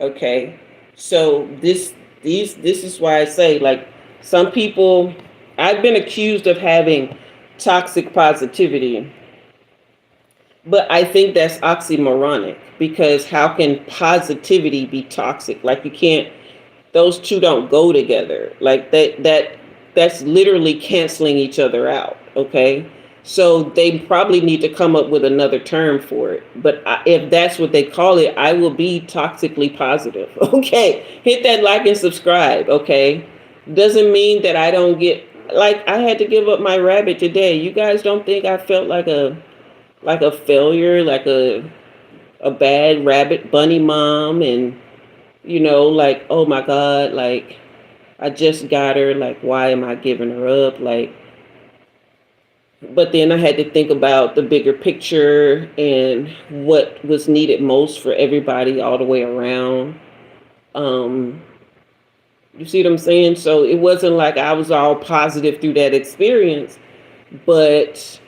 Okay. So this is why I say, some people, I've been accused of having toxic positivity, but I think that's oxymoronic, because how can positivity be toxic? You can't, those two don't go together. That's literally canceling each other out. Okay. So they probably need to come up with another term for it. But if that's what they call it, I will be toxically positive. Okay. Hit that like and subscribe. Okay. Doesn't mean that I don't get, I had to give up my rabbit today. You guys don't think I felt like a failure, like a bad rabbit bunny mom, and oh my God, I just got her, why am I giving her up? But then I had to think about the bigger picture and what was needed most for everybody all the way around. You see what I'm saying? So it wasn't like I was all positive through that experience, but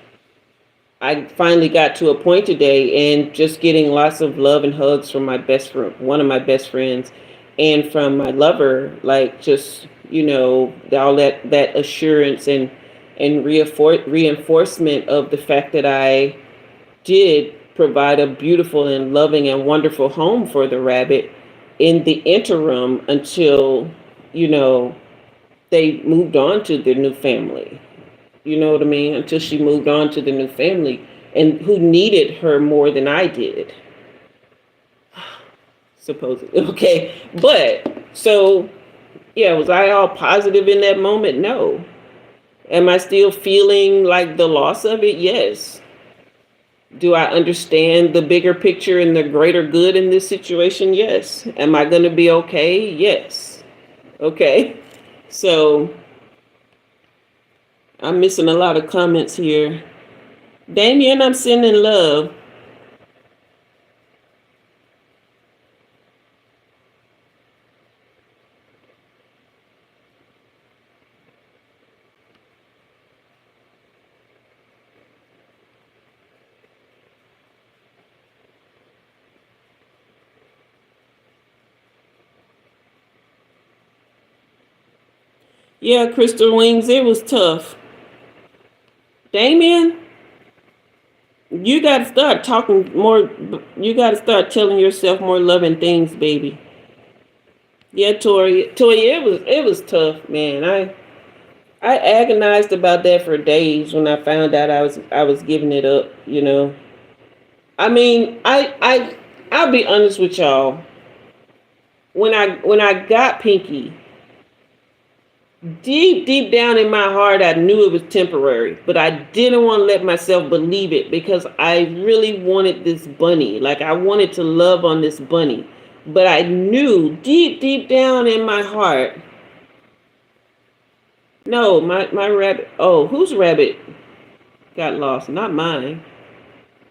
I finally got to a point today, and just getting lots of love and hugs from my best friend, one of my best friends, and from my lover, just, all that assurance and reinforcement of the fact that I did provide a beautiful and loving and wonderful home for the rabbit in the interim until, they moved on to their new family. You know what I mean? Until she moved on to the new family, and who needed her more than I did. Supposedly. Okay. But so, yeah, was I all positive in that moment? No. Am I still feeling like the loss of it? Yes. Do I understand the bigger picture and the greater good in this situation? Yes. Am I going to be okay? Yes. Okay. So I'm missing a lot of comments here. Damien, I'm sending love. Yeah, Crystal Wings, it was tough. Damien? You got to start talking more. You got to start telling yourself more loving things, baby. Yeah, Tori, it was tough, man. I agonized about that for days when I found out I was giving it up. I mean, I'll be honest with y'all. When I got Pinky, deep down in my heart, I knew it was temporary, but I didn't want to let myself believe it because I really wanted this bunny. Like, I wanted to love on this bunny, but I knew deep down in my heart, no, my rabbit. Oh, whose rabbit got lost? Not mine.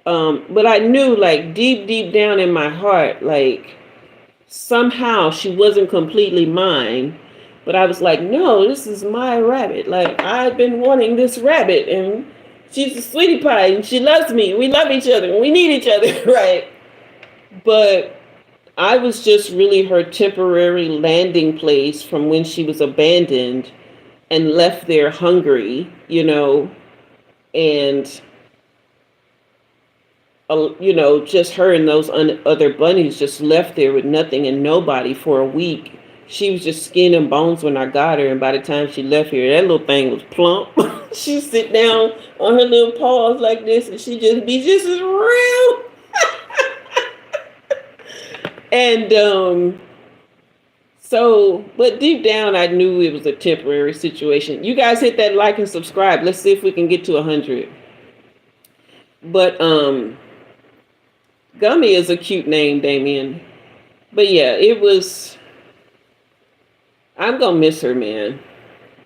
But I knew, like, deep down in my heart, like, somehow she wasn't completely mine. But I was like, no, this is my rabbit. Like, I've been wanting this rabbit, and she's a sweetie pie, and she loves me. We love each other, and we need each other, right? But I was just really her temporary landing place from when she was abandoned and left there hungry, and just her and those other bunnies just left there with nothing and nobody for a week. She was just skin and bones when I got her, and by the time she left here, that little thing was plump. She sit down on her little paws like this, and she just be just as real. And but deep down, I knew it was a temporary situation. You guys hit that like and subscribe. Let's see if we can get to 100. But Gummy is a cute name, Damien. But yeah, it was. I'm gonna miss her, man.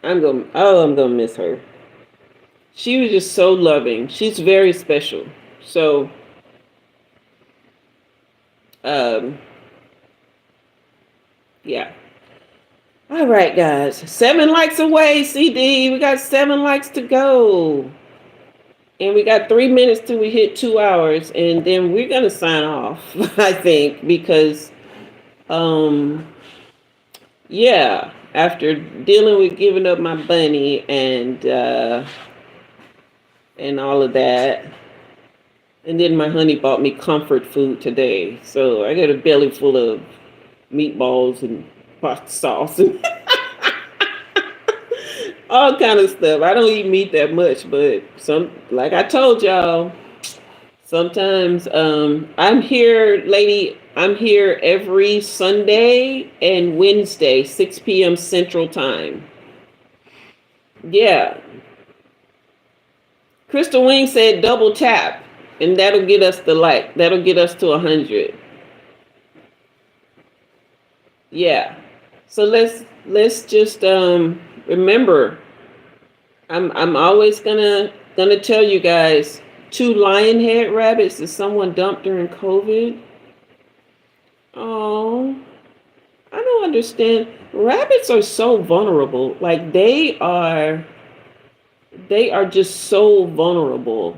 I'm gonna miss her. She was just so loving. She's very special. So, yeah. All right, guys. 7 likes away, CD. We got 7 likes to go. And we got 3 minutes till we hit 2 hours. And then we're going to sign off, I think, because, yeah, after dealing with giving up my bunny and all of that. And then my honey bought me comfort food today. So I got a belly full of meatballs and pasta sauce and all kind of stuff. I don't eat meat that much, but like I told y'all, sometimes I'm here, lady. I'm here every Sunday and Wednesday, 6 p.m. Central Time. Yeah. Crystal Wing said double tap, and that'll get us the like. That'll get us to 100. Yeah. So let's just remember. I'm always gonna tell you guys, 2 lion head rabbits that someone dumped during COVID. Oh, I don't understand. Rabbits are so vulnerable. Like they are just so vulnerable.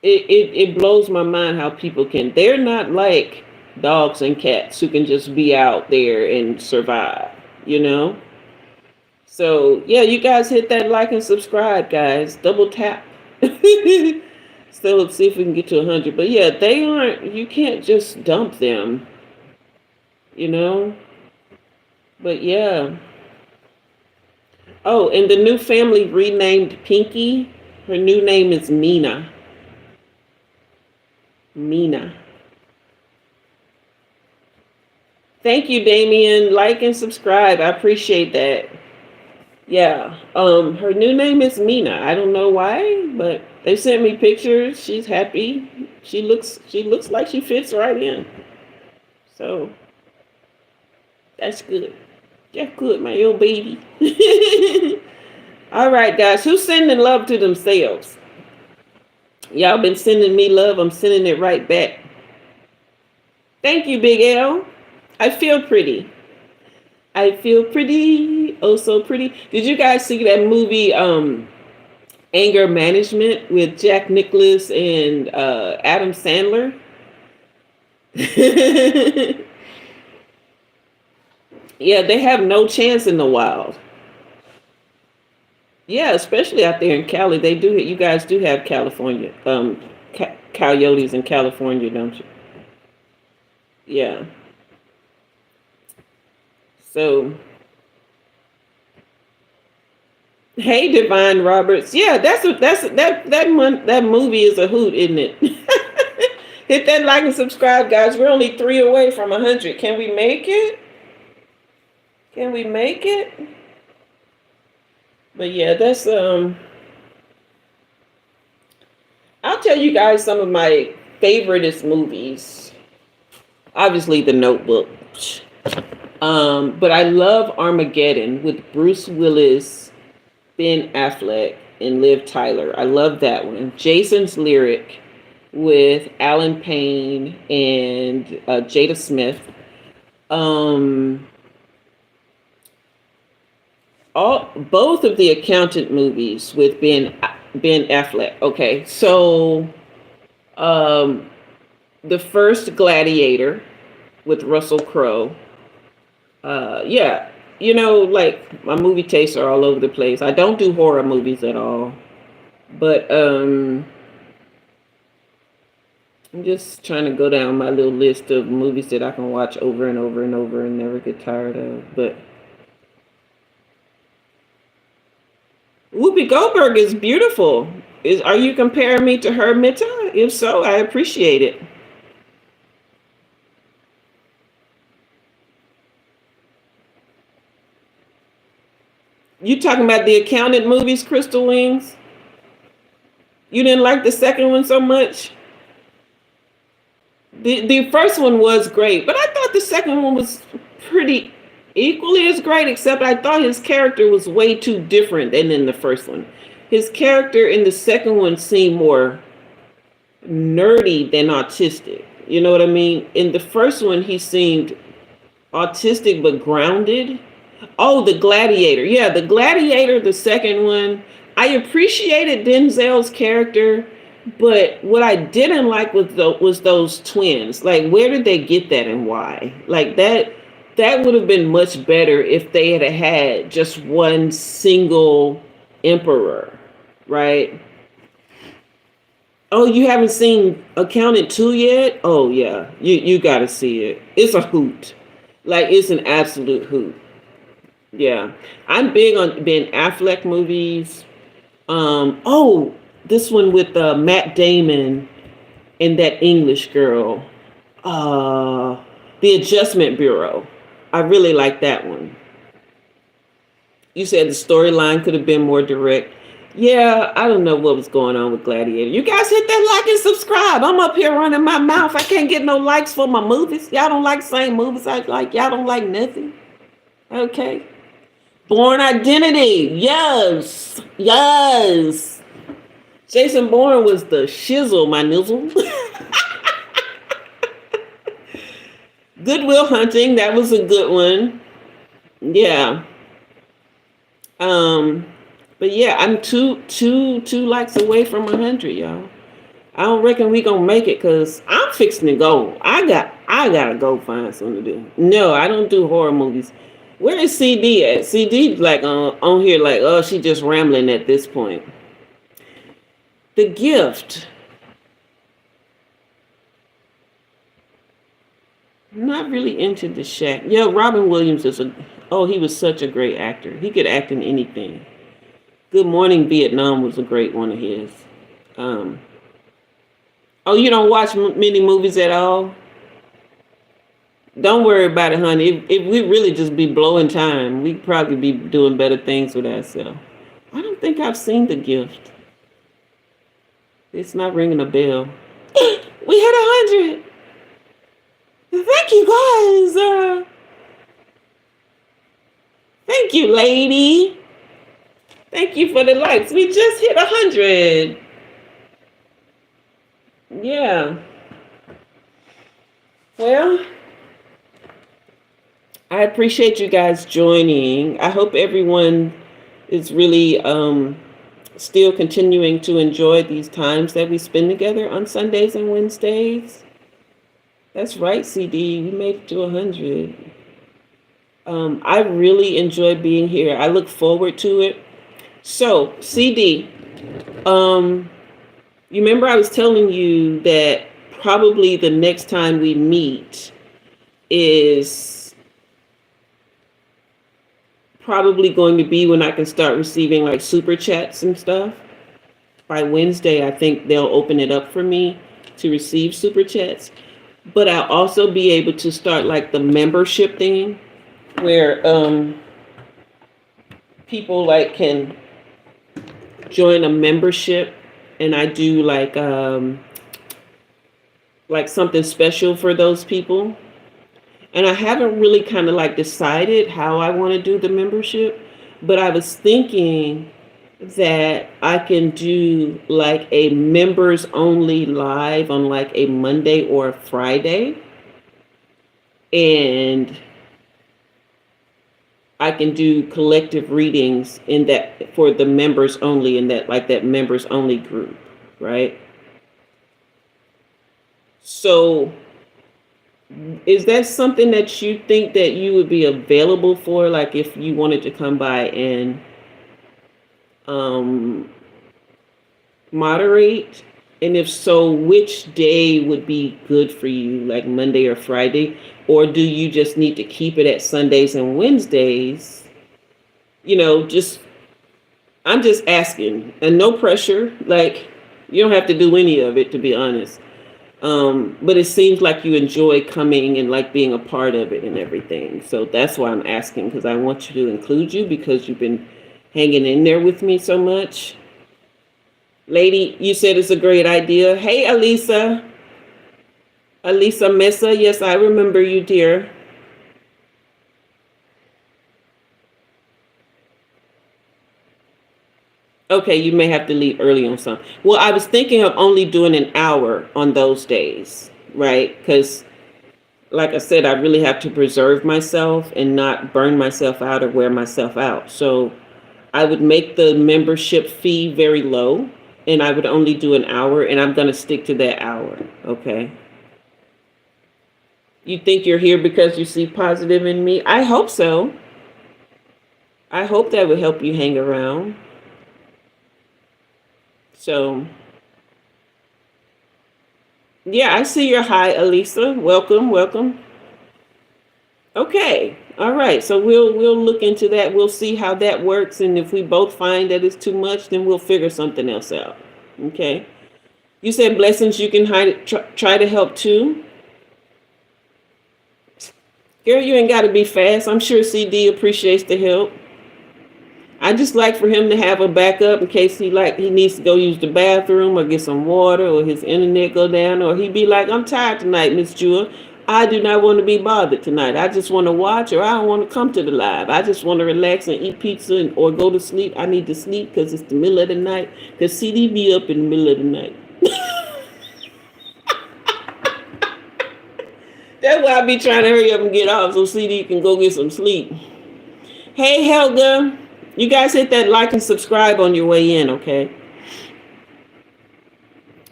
It blows my mind how people can. They're not like dogs and cats who can just be out there and survive, So yeah, you guys hit that like and subscribe, guys. Double tap. So let's see if we can get to 100. But yeah, you can't just dump them, But yeah. Oh, and the new family renamed Pinky. Her new name is Mina. Mina. Thank you, Damien. Like and subscribe. I appreciate that. Yeah. Her new name is Mina. I don't know why, but they sent me pictures. She's happy. She looks like she fits right in. So that's good. That's good, my little baby. All right, guys. Who's sending love to themselves? Y'all been sending me love. I'm sending it right back. Thank you, Big L. I feel pretty. I feel pretty. Oh, so pretty. Did you guys see that movie, Anger Management, with Jack Nicklaus and Adam Sandler? Yeah, they have no chance in the wild. Yeah, especially out there in Cali, they do. You guys do have California, coyotes in California, don't you? Yeah. So, hey, Divine Roberts. Yeah, that movie is a hoot, isn't it? Hit that like and subscribe, guys. We're only 3 away from 100. Can we make it? Can we make it? But yeah, that's. I'll tell you guys some of my favoriteest movies. Obviously, The Notebook. But I love Armageddon with Bruce Willis, Ben Affleck, and Liv Tyler. I love that one. Jason's Lyric with Alan Payne and Jada Smith. Um, both of the accountant movies with Ben Affleck. Okay, so um, the first Gladiator with Russell Crowe. Yeah, like my movie tastes are all over the place. I don't do horror movies at all, but I'm just trying to go down my little list of movies that I can watch over and over and over and never get tired of. But Whoopi Goldberg is beautiful. Are you comparing me to her, Mita? If so, I appreciate it. You talking about the accountant movies, Crystal Wings? You didn't like the second one so much? The first one was great, but I thought the second one was pretty equally as great, except I thought his character was way too different than in the first one. His character in the second one seemed more nerdy than autistic. You know what I mean? In the first one, he seemed autistic but grounded. Oh, the Gladiator. Yeah, the Gladiator, the second one. I appreciated Denzel's character, but what I didn't like was those twins. Like, where did they get that and why? Like that would have been much better if they had just one single emperor, right? Oh, you haven't seen Accountant 2 yet? Oh yeah. You gotta see it. It's a hoot. Like, it's an absolute hoot. Yeah. I'm big on Ben Affleck movies. Oh, this one with Matt Damon and that English girl. Uh The Adjustment Bureau. I really like that one. You said the storyline could have been more direct. Yeah, I don't know what was going on with Gladiator. You guys hit that like and subscribe. I'm up here running my mouth. I can't get no likes for my movies. Y'all don't like the same movies I like. Y'all don't like nothing. Okay. Born Identity. Yes. Yes. Jason Bourne was the shizzle, my nizzle. Good Will Hunting. That was a good one. Yeah. Um, but yeah, I'm two likes away from 100, y'all. I don't reckon we gonna make it because I'm fixing to go. I gotta go find something to do. No, I don't do horror movies. Where is CD at? CD like on here like, oh, she just rambling at this point. The Gift. I'm not really into The Shack. Yeah, Robin Williams he was such a great actor. He could act in anything. Good Morning Vietnam was a great one of his. Um, oh, you don't watch many movies at all? Don't worry about it, honey. If we really just be blowing time, we'd probably be doing better things with ourselves. I don't think I've seen The Gift. It's not ringing a bell. We hit 100. Thank you, guys. Thank you, lady. Thank you for the likes. We just hit 100. Yeah. Well, I appreciate you guys joining. I hope everyone is really still continuing to enjoy these times that we spend together on Sundays and Wednesdays. That's right, CD. We made it to 100. I really enjoy being here. I look forward to it. So, CD, you remember I was telling you that probably the next time we meet is probably going to be when I can start receiving like super chats and stuff. By Wednesday, I think they'll open it up for me to receive super chats. But I'll also be able to start like the membership thing where people like can join a membership and I do like something special for those people. And I haven't really kind of like decided how I want to do the membership, but I was thinking that I can do like a members only live on like a Monday or a Friday. And I can do collective readings in that for the members only in that like that members only group, right? So is that something that you think that you would be available for, like if you wanted to come by and um, moderate? And if so, which day would be good for you, like Monday or Friday? Or do you just need to keep it at Sundays and Wednesdays? You know, just, I'm just asking, and no pressure. Like, you don't have to do any of it, to be honest. But it seems like you enjoy coming and like being a part of it and everything. So that's why I'm asking, because I want you to include you because you've been hanging in there with me so much. Lady, you said it's a great idea. Hey, Alisa. Alisa Mesa. Yes, I remember you, dear. Okay, you may have to leave early on some. Well, I was thinking of only doing an hour on those days, right? Because, like I said, I really have to preserve myself and not burn myself out or wear myself out. So I would make the membership fee very low and I would only do an hour, and I'm going to stick to that hour, okay? You think you're here because you see positive in me? I hope so. I hope that would help you hang around. So, yeah, I see your hi, Alisa. Welcome, welcome. Okay, all right. So we'll look into that. We'll see how that works, and if we both find that it's too much, then we'll figure something else out. Okay. You said blessings. You can try to help too. Girl, you ain't got to be fast. I'm sure CD appreciates the help. I just like for him to have a backup in case he needs to go use the bathroom or get some water or his internet go down, or he'd be like, I'm tired tonight, Miss Jua. I do not want to be bothered tonight. I just want to watch, or I don't want to come to the live. I just want to relax and eat pizza or go to sleep. I need to sleep because it's the middle of the night. Because CD be up in the middle of the night. That's why I be trying to hurry up and get off so CD can go get some sleep. Hey, Helga. You guys hit that like and subscribe on your way in, okay?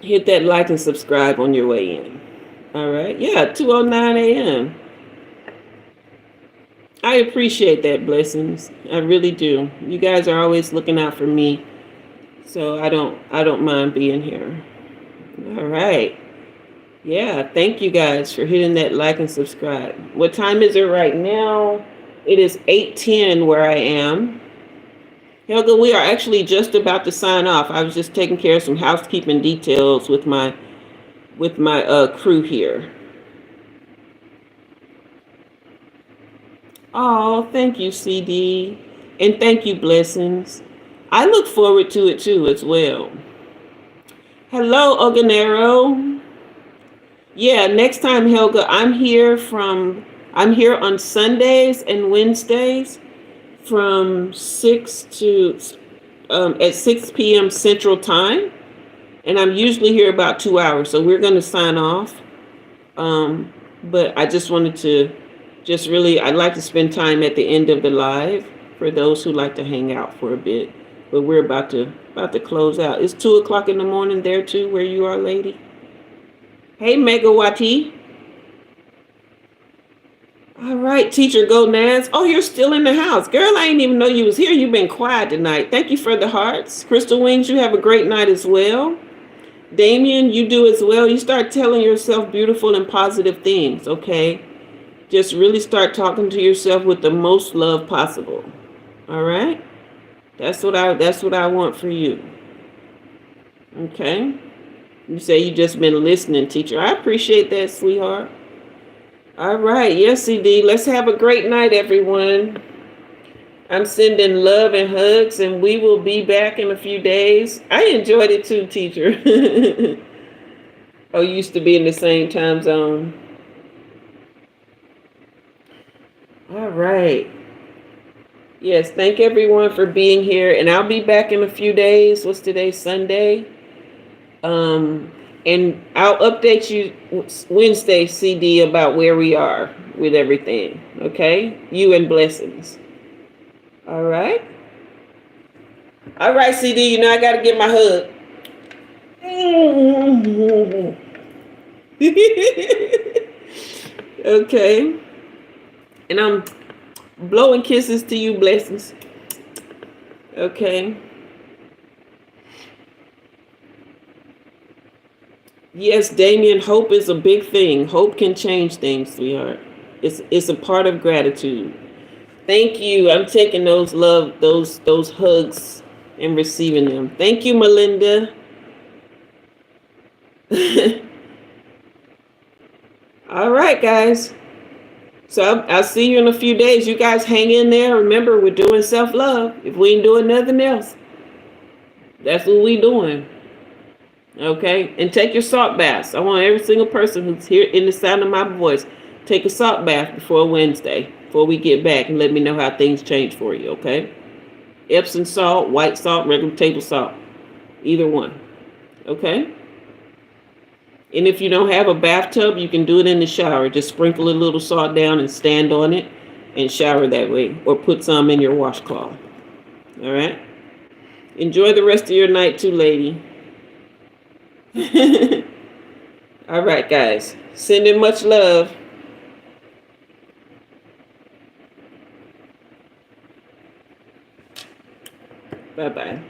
Hit that like and subscribe on your way in. All right. Yeah, 2:09 a.m. I appreciate that, blessings. I really do. You guys are always looking out for me. So I don't mind being here. All right. Yeah, thank you guys for hitting that like and subscribe. What time is it right now? It is 8:10 where I am. Helga, we are actually just about to sign off. I was just taking care of some housekeeping details with my crew here. Oh, thank you, CD. And thank you, blessings. I look forward to it too as well. Hello, Oganero. Yeah, next time, Helga, I'm here on Sundays and Wednesdays from 6 to at 6 p.m. Central Time, and I'm usually here about 2 hours. So we're going to sign off. But I just wanted to I'd like to spend time at the end of the live for those who like to hang out for a bit. But we're about to close out. It's 2:00 in the morning there too, where you are, lady. Hey, Megawati. All right, teacher Go Naz. Oh, you're still in the house. Girl, I didn't even know you was here. You've been quiet tonight. Thank you for the hearts. Crystal Wings, you have a great night as well. Damien, you do as well. You start telling yourself beautiful and positive things, okay? Just really start talking to yourself with the most love possible. All right? That's what I want for you. Okay? You say you just been listening, teacher. I appreciate that, sweetheart. All right. Yes, CD. Let's have a great night, everyone. I'm sending love and hugs, and we will be back in a few days. I enjoyed it too, teacher. Oh, you used to be in the same time zone. All right. Yes, thank everyone for being here, and I'll be back in a few days. What's today? Sunday. And I'll update you Wednesday, CD, about where we are with everything. Okay? You and blessings. All right. All right, CD. You know I gotta get my hug. Okay. And I'm blowing kisses to you, blessings. Okay. Yes, Damien, hope is a big thing. Hope can change things, sweetheart. It's a part of gratitude. Thank you. I'm taking those hugs and receiving them. Thank you, Melinda. All right, guys. So I'll see you in a few days. You guys hang in there. Remember, we're doing self-love. If we ain't doing nothing else, that's what we doing. Okay? And take your salt baths. I want every single person who's here in the sound of my voice, take a salt bath before Wednesday, before we get back, and let me know how things change for you, okay? Epsom salt, white salt, regular table salt. Either one. Okay? And if you don't have a bathtub, you can do it in the shower. Just sprinkle a little salt down and stand on it and shower that way. Or put some in your washcloth. All right? Enjoy the rest of your night too, lady. All right, guys. Sending much love. Bye-bye.